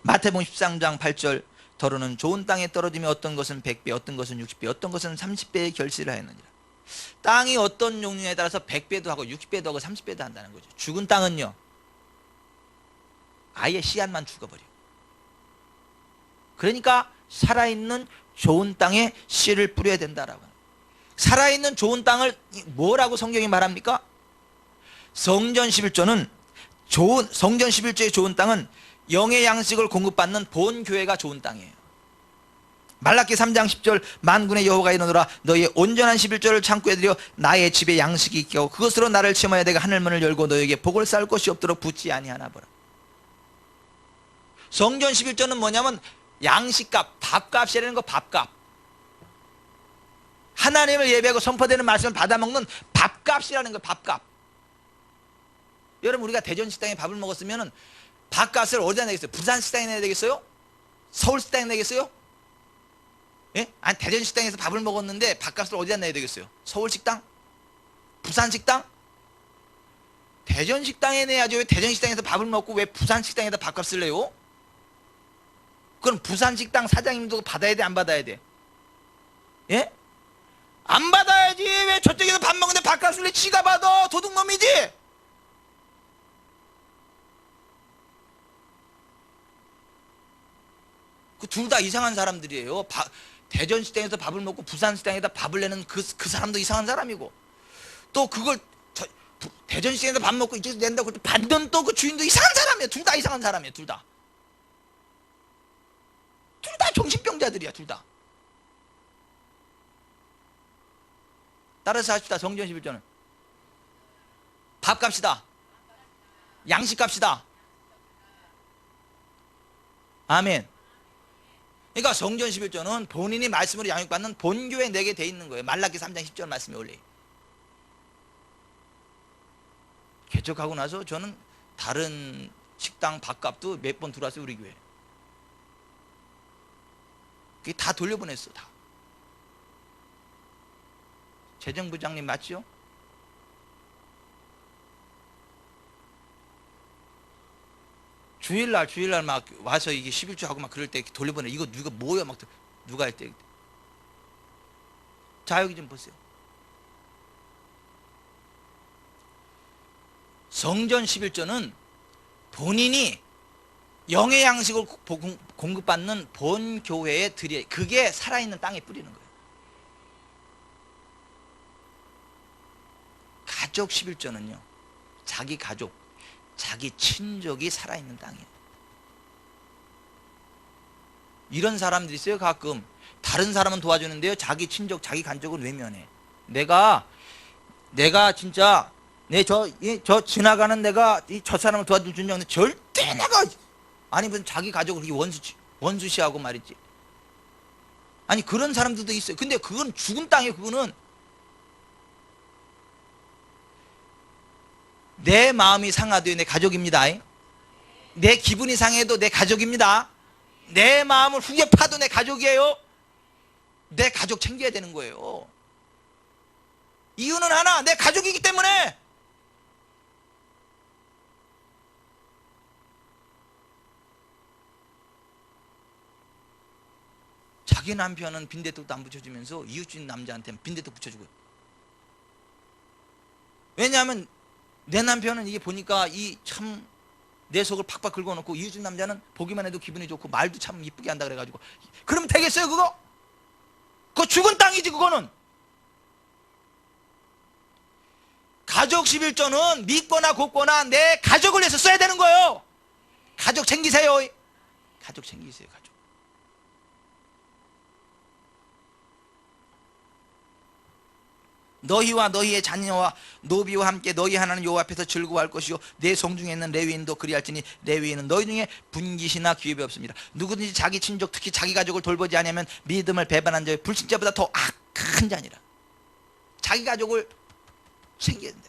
마태복음 13장 8절 더러는 좋은 땅에 떨어지며 어떤 것은 100배, 어떤 것은 60배, 어떤 것은 30배의 결실을 하였느니라. 땅이 어떤 종류에 따라서 100배도 하고 60배도 하고 30배도 한다는 거죠. 죽은 땅은요, 아예 씨앗만 죽어버려. 그러니까 살아있는 좋은 땅에 씨를 뿌려야 된다라고. 살아있는 좋은 땅을 뭐라고 성경이 말합니까? 성전 11조는 성전 11조의 좋은 땅은 영의 양식을 공급받는 본 교회가 좋은 땅이에요. 말라기 3장 10절 만군의 여호와가 이르노라 너희의 온전한 11조를 창고에 들여 나의 집에 양식이 있게 하고 그것으로 나를 체험하여 내가 하늘문을 열고 너희에게 복을 쌓을 것이 없도록 붙지 아니하나 보라. 성전 11조는 뭐냐면 양식값, 밥값이라는 거. 밥값. 하나님을 예배하고 선포되는 말씀을 받아먹는 밥값이라는 거. 밥값. 여러분, 우리가 대전식당에 밥을 먹었으면 밥값을 어디다 내겠어요? 부산식당에 내야 되겠어요? 서울식당에 내겠어요? 예? 아니, 대전식당에서 밥을 먹었는데 밥값을 어디다 내야 되겠어요? 서울식당? 부산식당? 대전식당에 내야죠. 왜 대전식당에서 밥을 먹고 왜 부산식당에다 밥값을 내요? 그럼 부산식당 사장님도 받아야 돼, 안 받아야 돼? 예? 안 받아야지. 왜 저쪽에서 밥 먹는데 밥값을 내? 지가 받아. 도둑놈이지. 그 둘 다 이상한 사람들이에요. 대전식당에서 밥을 먹고 부산식당에다 밥을 내는 그 사람도 이상한 사람이고, 또 그걸 대전식당에서 밥 먹고 이쪽에서 낸다고 받는 또 그 주인도 이상한 사람이에요. 둘 다 이상한 사람이에요. 둘 다 정신병자들이야. 둘 다. 따라서 합시다. 성전 11조는 밥값이다. 양식값이다. 아멘. 그러니까 성전 11조는 본인이 말씀으로 양육받는 본교에 내게 돼 있는 거예요. 말라기 3장 10절 말씀이 올려. 개척하고 나서 저는 다른 식당 밥값도 몇 번 들어왔어요. 우리 교회. 그게 다 돌려보냈어. 다. 재정부장님 맞죠? 주일날 막 와서 이게 11조 하고 막 그럴 때 돌려보내. 이거 누가 뭐야 막 누가 할 때. 자, 여기 좀 보세요. 성전 11조는 본인이 영의 양식을 공급받는 본 교회에 드려, 그게 살아있는 땅에 뿌리는 거예요. 가족 11조는요, 자기 가족, 자기 친족이 살아있는 땅이에요. 이런 사람들이 있어요. 가끔 다른 사람은 도와주는데요, 자기 친족, 자기 간족은 외면해. 내가 진짜 저 지나가는 내가 저 사람을 도와줄 줄 알았는데 절대 내가, 아니 무슨 자기 가족을 원수시하고 말이지. 아니 그런 사람들도 있어요. 근데 그건 죽은 땅이에요. 그거는 내 마음이 상하도 내 가족입니다. 내 기분이 상해도 내 가족입니다. 내 마음을 후게 파도 내 가족이에요. 내 가족 챙겨야 되는 거예요. 이유는 하나, 내 가족이기 때문에. 자기 남편은 빈대떡도 안 붙여주면서 이웃집 남자한테는 빈대떡 붙여주고요. 왜냐하면 내 남편은 이게 보니까 이 참 내 속을 팍팍 긁어놓고, 이웃집 남자는 보기만 해도 기분이 좋고 말도 참 이쁘게 한다 그래가지고, 그러면 되겠어요 그거? 그거 죽은 땅이지. 그거는 가족 11조는 믿거나 곱거나 내 가족을 위해서 써야 되는 거예요. 가족 챙기세요. 가족 챙기세요. 가족. 너희와 너희의 자녀와 노비와 함께 너희 하나님 여호와 앞에서 즐거워할 것이요 내 성중에 있는 레위인도 그리할지니 레위인은 너희 중에 분깃이나 기업이 없습니다. 누구든지 자기 친족 특히 자기 가족을 돌보지 않으면 믿음을 배반한 자의 불신자보다 더 악한 자니라. 자기 가족을 챙겨야 된다.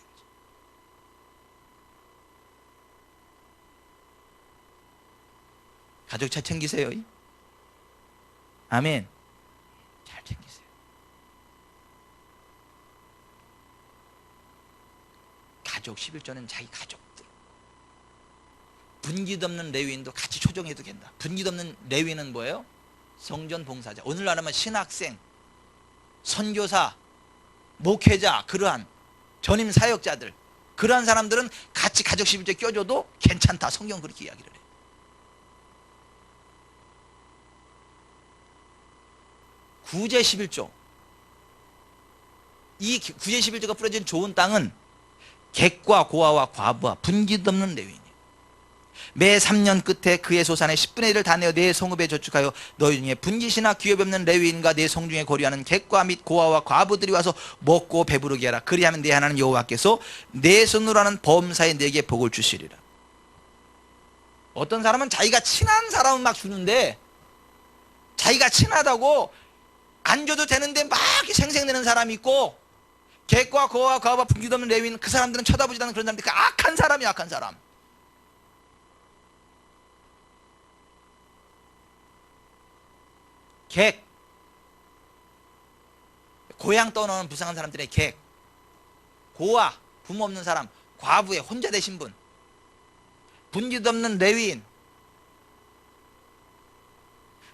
가족 잘 챙기세요. 아멘. 잘 챙기세요. 가족 11조는 자기 가족들. 분깃 없는 레위인도 같이 초정해도 된다. 분깃 없는 레위인은 뭐예요? 성전 봉사자. 오늘날 하면 신학생, 선교사, 목회자, 그러한 전임 사역자들, 그러한 사람들은 같이 가족 11조에 껴줘도 괜찮다. 성경 그렇게 이야기를 해요. 구제 11조. 이 구제 11조가 뿌려진 좋은 땅은 객과 고아와 과부와 분깃 없는 레위인이에요. 매 3년 끝에 그의 소산의 10분의 1을 다 내어 내 성읍에 저축하여 너희 중에 분깃이나 기업이 없는 레위인과 내 성중에 거류하는 객과 및 고아와 과부들이 와서 먹고 배부르게 하라. 그리하면 내 하나님 여호와께서 내 손으로 하는 범사에 내게 복을 주시리라. 어떤 사람은 자기가 친한 사람은 막 주는데, 자기가 친하다고 안 줘도 되는데 막 생생내는 사람이 있고, 객과 고아와 과부와 분깃 없는 레위인, 그 사람들은 쳐다보지도 않는 그런 사람들, 그 악한 사람이야. 악한 사람. 객, 고향 떠나는 불쌍한 사람들의 객, 고아, 부모 없는 사람, 과부의 혼자 되신 분, 분깃 없는 레위인,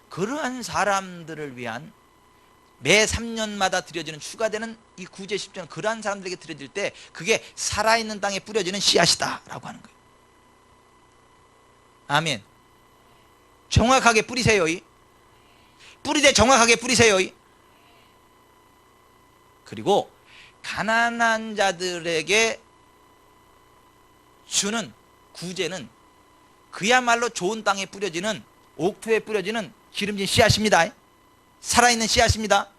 그러한 사람들을 위한 매 3년마다 드려지는 추가되는 이 구제 10조는 그러한 사람들에게 드려질 때 그게 살아있는 땅에 뿌려지는 씨앗이다 라고 하는 거예요. 아멘. 정확하게 뿌리세요. 뿌리되 정확하게 뿌리세요. 그리고 가난한 자들에게 주는 구제는 그야말로 좋은 땅에 뿌려지는, 옥토에 뿌려지는 기름진 씨앗입니다. 살아있는 씨앗입니다.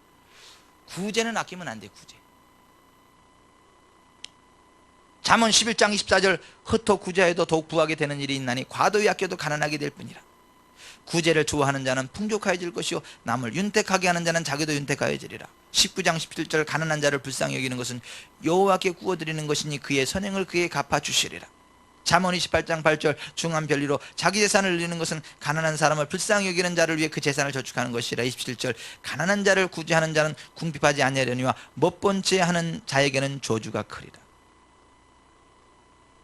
구제는 아끼면 안 돼. 구제. 잠언 11장 24절 흩어 구제해도 더욱 부하게 되는 일이 있나니 과도히 아껴도 가난하게 될 뿐이라. 구제를 좋아하는 자는 풍족하여질 것이요 남을 윤택하게 하는 자는 자기도 윤택하여지리라. 19장 17절 가난한 자를 불쌍히 여기는 것은 여호와께 구워드리는 것이니 그의 선행을 그에게 갚아주시리라. 잠언 28장 8절 중한 별리로 자기 재산을 늘리는 것은 가난한 사람을 불쌍히 여기는 자를 위해 그 재산을 저축하는 것이라. 27절 가난한 자를 구제하는 자는 궁핍하지 아니하려니와 못본채 하는 자에게는 저주가 크리라.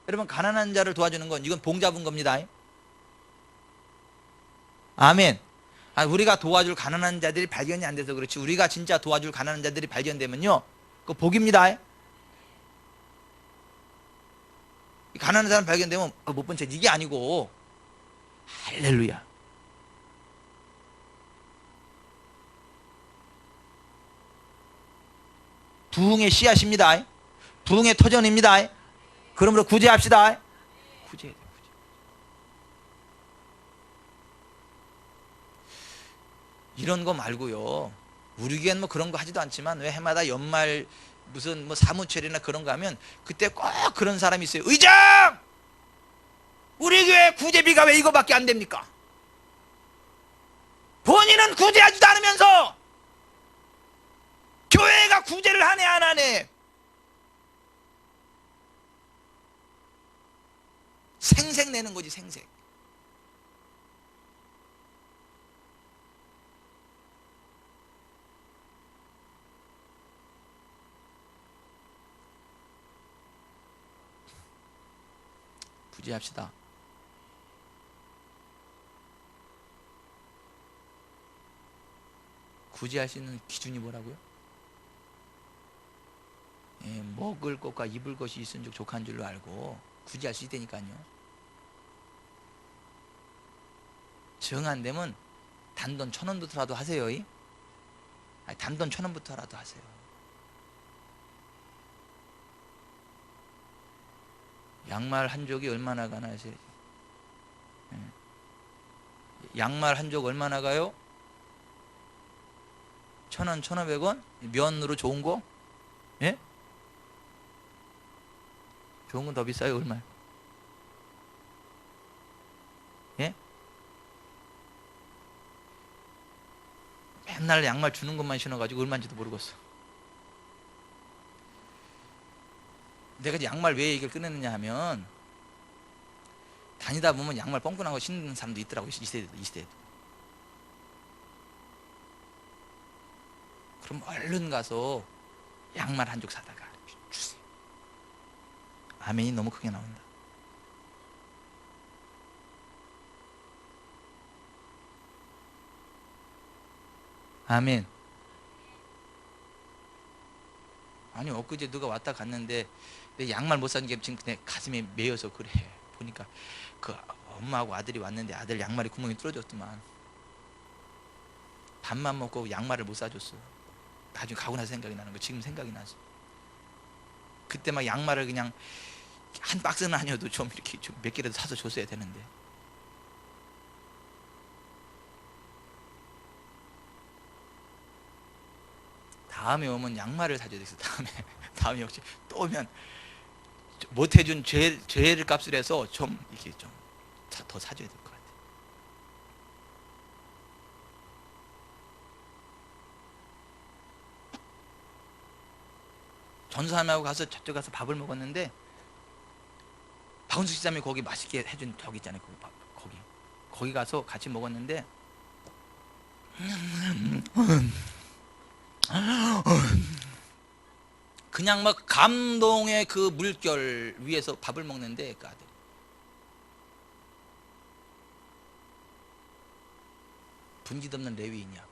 여러분, 가난한 자를 도와주는 건 이건 봉 잡은 겁니다. 아멘. 우리가 도와줄 가난한 자들이 발견이 안 돼서 그렇지, 우리가 진짜 도와줄 가난한 자들이 발견되면요, 그거 복입니다. 가난한 사람 발견되면 못 본 채 이게 아니고, 할렐루야. 부흥의 씨앗입니다. 부흥의 터전입니다. 그러므로 구제합시다. 구제해야 돼, 구제. 이런 거 말고요, 우리 교회는 뭐 그런 거 하지도 않지만 왜 해마다 연말 무슨 뭐 사무철이나 그런 거 하면 그때 꼭 그런 사람이 있어요. 의장! 우리 교회 구제비가 왜 이거밖에 안 됩니까? 본인은 구제하지도 않으면서 교회가 구제를 하네 안 하네. 생색 내는 거지, 생색. 구제합시다. 구제할 수 있는 기준이 뭐라고요? 먹을 것과 입을 것이 있은 줄 족한 줄로 알고 구제할 수 있다니까요. 정 안 되면 단돈 1,000원부터라도 하세요. 단돈 1,000원부터라도 하세요. 양말 한 족이 얼마나 가나 하세요. 양말 한 족 얼마나 가요? 1,000원, 1,500원? 면으로 좋은 거? 예? 좋은 건 더 비싸요, 얼마요? 예? 맨날 양말 주는 것만 신어가지고 얼마인지도 모르겠어. 내가 이제 양말 왜 얘기를 꺼냈느냐 하면, 다니다 보면 양말 뻥끗한 거 신는 사람도 있더라고, 이 시대에도. 그럼 얼른 가서 양말 한 쪽 사다가 주세요. 아멘이 너무 크게 나온다. 아멘. 아니, 엊그제 누가 왔다 갔는데 내 양말 못 산 게 지금 내 가슴에 메여서 그래. 보니까 그 엄마하고 아들이 왔는데 아들 양말이 구멍이 뚫어졌더만. 밥만 먹고 양말을 못 사줬어. 나중에 가고 나서 생각이 나는 거, 지금 생각이 나서. 그때 막 양말을 그냥 한 박스는 아니어도 좀 이렇게 좀 몇 개라도 사서 줬어야 되는데. 다음에 오면 양말을 사줘야 되겠어. 다음에 역시 또 오면 못해준 죄를 값을 해서 좀 이렇게 좀 더 사줘야 될 것 같아. 전사함하고 가서 저쪽 가서 밥을 먹었는데, 박은숙 집사님이 거기 맛있게 해준 저기 있잖아요. 거기 가서 같이 먹었는데, 그냥 막 감동의 그 물결 위에서 밥을 먹는데, 그 아들 분기도 없는 레위인이야.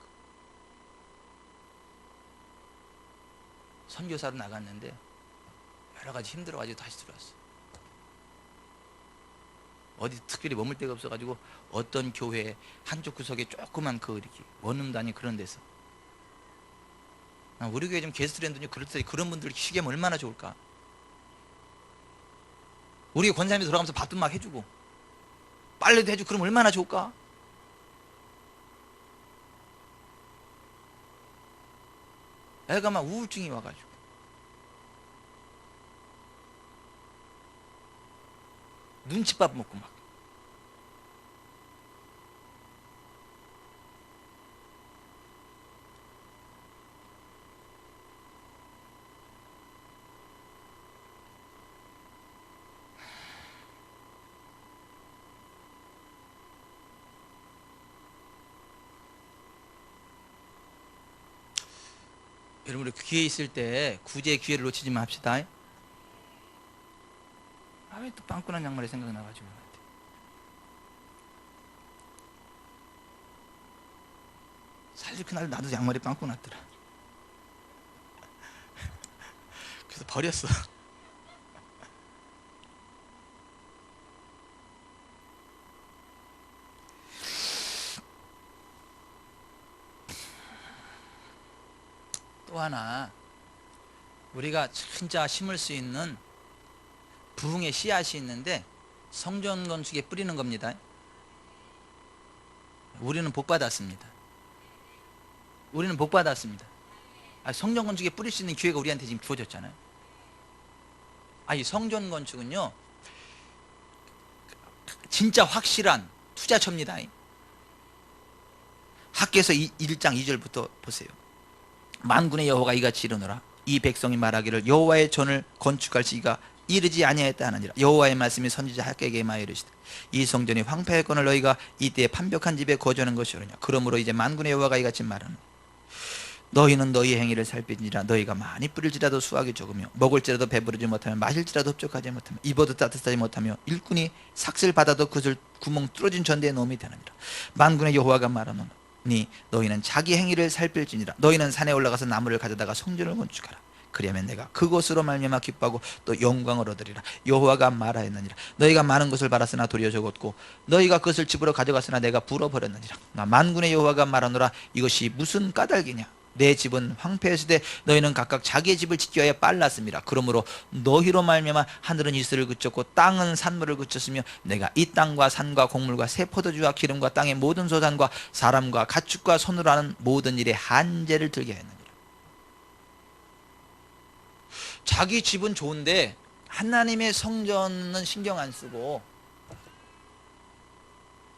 선교사로 나갔는데 여러 가지 힘들어가지고 다시 들어왔어. 어디 특별히 머물 데가 없어가지고 어떤 교회 한쪽 구석에 조그만 그 이렇게 원룸 단위 그런 데서. 우리 교회 좀 게스트랜드니 그런 분들 쉬게 하면 얼마나 좋을까. 우리 권사님이 돌아가면서 밥도 막 해주고 빨래도 해주고 그러면 얼마나 좋을까. 애가 막 우울증이 와가지고 눈칫밥 먹고 막. 여러분, 우리 기회 있을 때 구제의 기회를 놓치지 맙시다. 왜 또 빵꾸난 양말이 생각나가지고. 사실 그날 나도 양말이 빵꾸 났더라. 그래서 버렸어. 또 하나 우리가 진짜 심을 수 있는 부흥의 씨앗이 있는데 성전 건축에 뿌리는 겁니다. 우리는 복 받았습니다. 우리는 복 받았습니다. 성전 건축에 뿌릴 수 있는 기회가 우리한테 지금 주어졌잖아요. 이 성전 건축은요 진짜 확실한 투자처입니다. 학개서 1장 2절부터 보세요. 만군의 여호와가 이같이 이르노라. 이 백성이 말하기를 여호와의 전을 건축할 시기가 이르지 아니하였다 하느니라. 여호와의 말씀이 선지자 학개에게 마여 이르시되 이 성전이 황폐했거늘 너희가 이때에 판벽한 집에 거주하는 것이오느냐. 그러므로 이제 만군의 여호와가 이같이 말하노라. 너희는 너희의 행위를 살피니라. 너희가 많이 뿌릴지라도 수확이 적으며 먹을지라도 배부르지 못하며 마실지라도 흡족하지 못하며 입어도 따뜻하지 못하며 일꾼이 삭슬 받아도 그것을 구멍 뚫어진 전대에 넣음이 되느니라. 만군의 여호와가 말하노니 너희는 자기 행위를 살필지니라. 너희는 산에 올라가서 나무를 가져다가 성전을 건축하라. 그러면 내가 그것으로 말미암아 기뻐하고 또 영광을 얻으리라. 여호와가 말하였느니라. 너희가 많은 것을 받았으나 도리어 적었고 너희가 그것을 집으로 가져갔으나 내가 불어버렸느니라. 만군의 여호와가 말하노라. 이것이 무슨 까닭이냐. 내 집은 황폐했으되 너희는 각각 자기의 집을 짓기 위하여 빨랐습니다. 그러므로 너희로 말미암아 하늘은 이슬을 그쳤고 땅은 산물을 그쳤으며 내가 이 땅과 산과 곡물과 새 포도주와 기름과 땅의 모든 소산과 사람과 가축과 손으로 하는 모든 일에 한제를 들게 했느니라. 자기 집은 좋은데 하나님의 성전은 신경 안 쓰고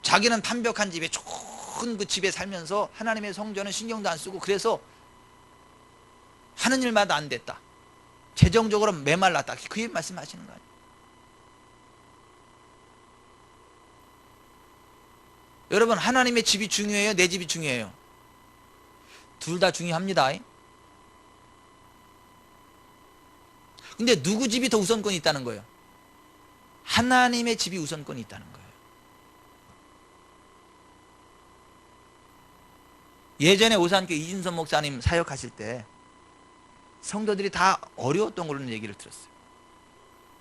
자기는 판벽한 집에 좋은 그 집에 살면서 하나님의 성전은 신경도 안 쓰고 그래서 하는 일마다 안 됐다. 재정적으로 메말랐다. 그 말씀하시는 거 아니에요. 여러분 하나님의 집이 중요해요? 내 집이 중요해요? 둘 다 중요합니다. 근데 누구 집이 더 우선권이 있다는 거예요? 하나님의 집이 우선권이 있다는 거예요. 예전에 오산교회 이진선 목사님 사역하실 때 성도들이 다 어려웠던 걸로 얘기를 들었어요.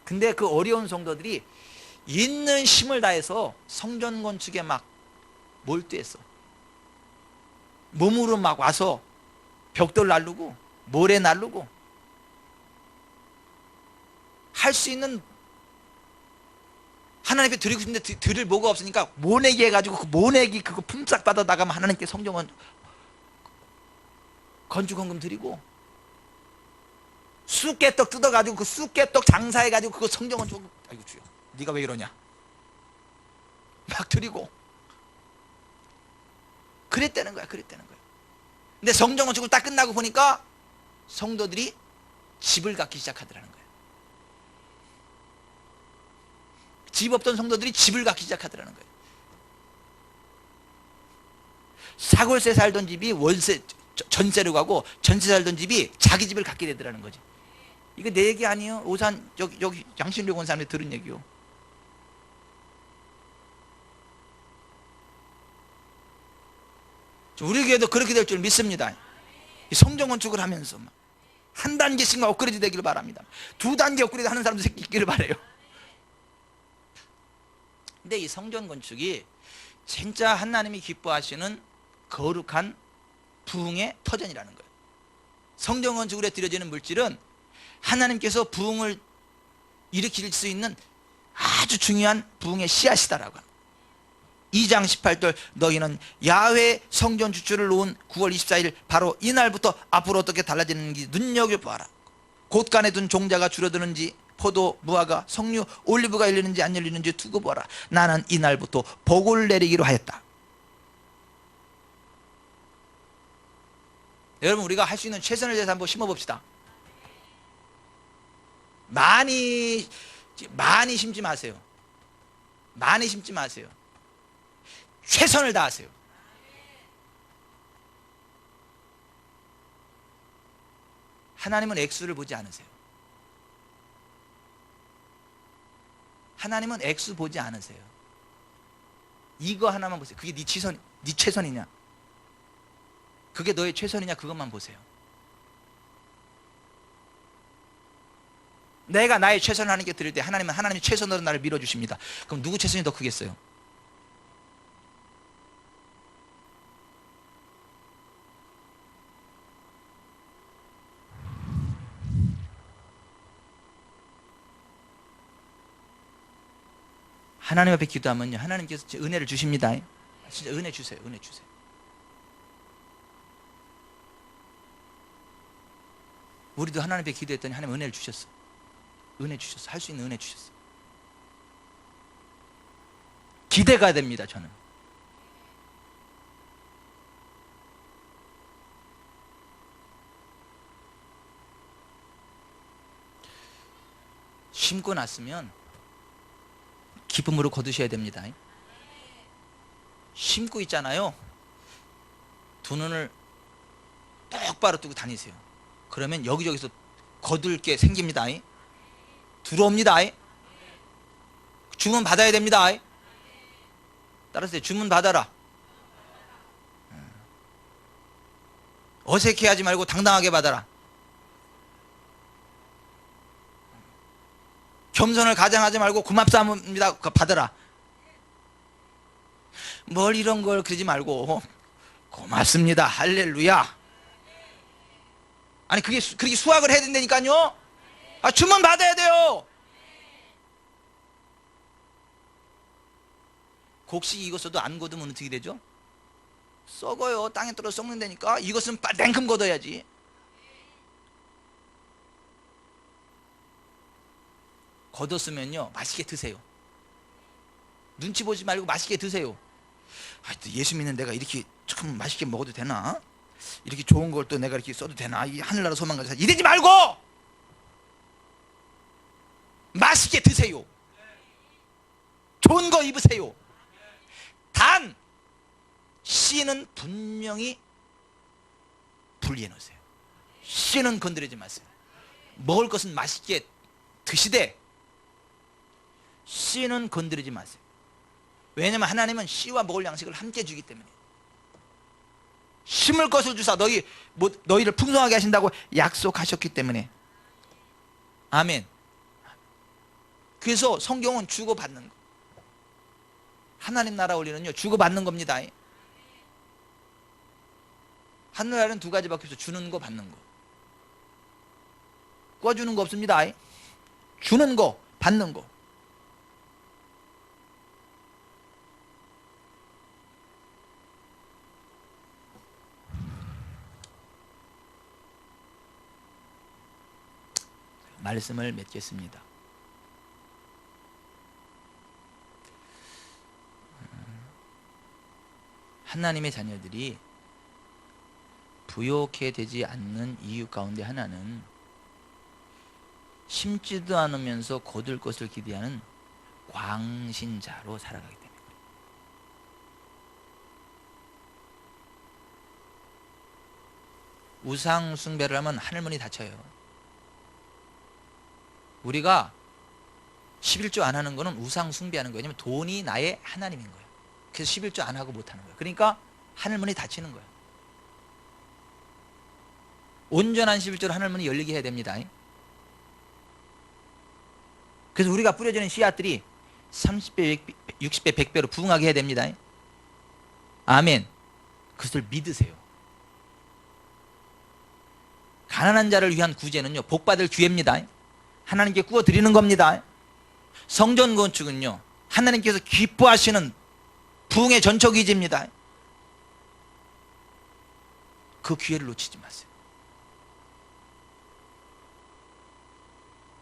근데 그 어려운 성도들이 있는 힘을 다해서 성전 건축에 막 몰두했어. 몸으로 막 와서 벽돌 날르고 모래 날르고 할 수 있는 하나님께 드리고 싶은데 드릴 뭐가 없으니까 모내기 해가지고 그 모내기 그거 품삯 받아 나가면 하나님께 성전 건축헌금 드리고 쑥개떡 뜯어가지고 그 쑥개떡 장사해가지고 그거 성전 건축 아이고 주여 네가 왜 이러냐 막 드리고 그랬다는 거야. 근데 성전 건축을 딱 끝나고 보니까 성도들이 집을 갖기 시작하더라는 거야. 집 없던 성도들이 집을 갖기 시작하더라는 거예요. 사골세 살던 집이 월세 전세로 가고 전세 살던 집이 자기 집을 갖게 되더라는 거지. 이거 내 얘기 아니에요. 오산 여기 양신령 온 사람들이 들은 얘기요. 우리 교회도 그렇게 될 줄 믿습니다. 성전 건축을 하면서 한 단계씩만 업그레이드 되기를 바랍니다. 2단계 업그레이드 하는 사람도 있기를 바라요. 근데 이 성전 건축이 진짜 하나님이 기뻐하시는 거룩한 부흥의 터전이라는 거예요. 성전 건축으로 드려지는 물질은 하나님께서 부흥을 일으킬 수 있는 아주 중요한 부흥의 씨앗이다라고 합니다. 2장 18절 너희는 야훼 성전 주출을 놓은 9월 24일 바로 이날부터 앞으로 어떻게 달라지는지 눈여겨보아라. 곳간에 둔 종자가 줄어드는지 포도, 무화과, 석류, 올리브가 열리는지 안 열리는지 두고 보라. 나는 이날부터 복을 내리기로 하였다. 여러분 우리가 할 수 있는 최선을 다해서 한번 심어봅시다. 많이 심지 마세요. 많이 심지 마세요. 최선을 다하세요. 하나님은 액수를 보지 않으세요. 하나님은 액수 보지 않으세요. 이거 하나만 보세요. 그게 네 최선이냐? 그게 너의 최선이냐 그것만 보세요. 내가 나의 최선을 하는 게 드릴 때 하나님은 하나님의 최선으로 나를 밀어주십니다. 그럼 누구 최선이 더 크겠어요? 하나님 앞에 기도하면요 하나님께서 은혜를 주십니다. 진짜 은혜 주세요. 은혜 주세요. 우리도 하나님 앞에 기도했더니 하나님 은혜를 주셨어. 은혜 주셨어. 할 수 있는 은혜 주셨어. 기대가 됩니다. 저는 심고 났으면 기쁨으로 거두셔야 됩니다. 심고 있잖아요. 두 눈을 똑바로 뜨고 다니세요. 그러면 여기저기서 거둘 게 생깁니다. 들어옵니다. 주문 받아야 됩니다. 따라서 주문 받아라. 어색해하지 말고 당당하게 받아라. 겸손을 가장하지 말고 고맙습니다 받아라. 뭘 이런 걸 그러지 말고 고맙습니다 할렐루야. 아니 그렇게 수학을 해야 된다니까요. 주문 받아야 돼요. 곡식 익었어도 안 걷으면 어떻게 되죠? 썩어요. 땅에 떨어져 썩는다니까. 이것은 냉큼 걷어야지. 걷었으면요 맛있게 드세요. 눈치 보지 말고 맛있게 드세요. 예수 믿는 내가 이렇게 참 맛있게 먹어도 되나? 이렇게 좋은 걸 또 내가 이렇게 써도 되나? 이 하늘나라 소망 가지고 이러지 말고 맛있게 드세요. 좋은 거 입으세요. 단 씨는 분명히 분리해 놓으세요. 씨는 건드리지 마세요. 먹을 것은 맛있게 드시되 씨는 건드리지 마세요. 왜냐하면 하나님은 씨와 먹을 양식을 함께 주기 때문에. 심을 것을 주사 너희를 풍성하게 하신다고 약속하셨기 때문에. 아멘. 그래서 성경은 주고받는 거. 하나님 나라 원리는요 주고받는 겁니다. 하늘나라는 두 가지밖에 없어. 주는 거 받는 거. 꿔주는 거 없습니다. 주는 거 받는 거. 말씀을 맺겠습니다. 하나님의 자녀들이 부욕해 되지 않는 이유 가운데 하나는 심지도 않으면서 거둘 것을 기대하는 광신자로 살아가기 때문에. 우상 숭배를 하면 하늘문이 닫혀요. 우리가 11조 안 하는 거는 우상 숭배하는 거예요. 왜냐면 돈이 나의 하나님인 거예요. 그래서 11조 안 하고 못 하는 거예요. 그러니까 하늘문이 닫히는 거예요. 온전한 11조로 하늘문이 열리게 해야 됩니다. 그래서 우리가 뿌려지는 씨앗들이 30배, 60배, 100배로 부흥하게 해야 됩니다. 아멘. 그것을 믿으세요. 가난한 자를 위한 구제는요 복받을 기회입니다. 하나님께 구워드리는 겁니다. 성전 건축은요 하나님께서 기뻐하시는 부흥의 전초기지입니다. 그 기회를 놓치지 마세요.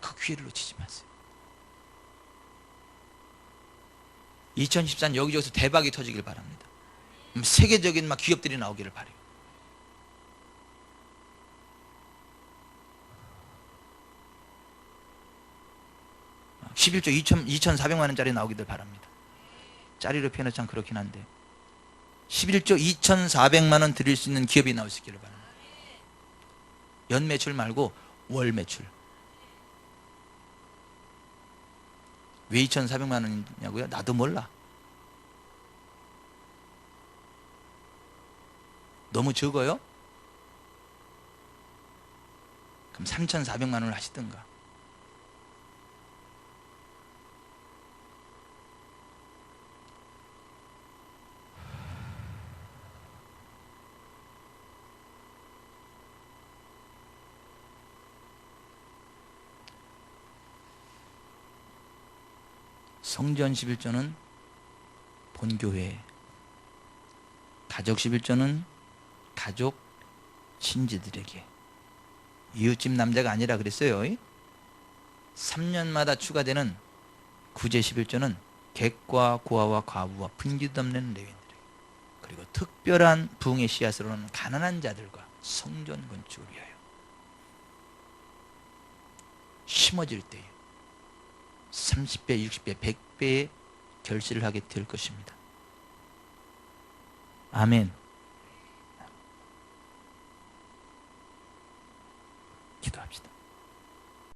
그 기회를 놓치지 마세요. 2014년 여기저기서 대박이 터지길 바랍니다. 세계적인 기업들이 나오기를 바라요. (11조) 2,400만 원짜리 나오기를 바랍니다. 짜리로 표현하지 참 그렇긴 한데 11조 2,400만 원 드릴 수 있는 기업이 나올 수 있기를 바랍니다. 연 매출 말고 월 매출. 왜 2,400만 원이냐고요? 나도 몰라. 너무 적어요? 그럼 3,400만 원을 하시든가. 성전 11조는 본교회, 가족 11조는 가족 친지들에게, 이웃집 남자가 아니라 그랬어요. 3년마다 추가되는 구제 11조는 객과 고아와 과부와 분기도 없는 레위인들에게, 그리고 특별한 부흥의 씨앗으로는 가난한 자들과 성전 건축을 위하여 심어질 때에 30배, 60배, 100배의 결실을 하게 될 것입니다. 아멘.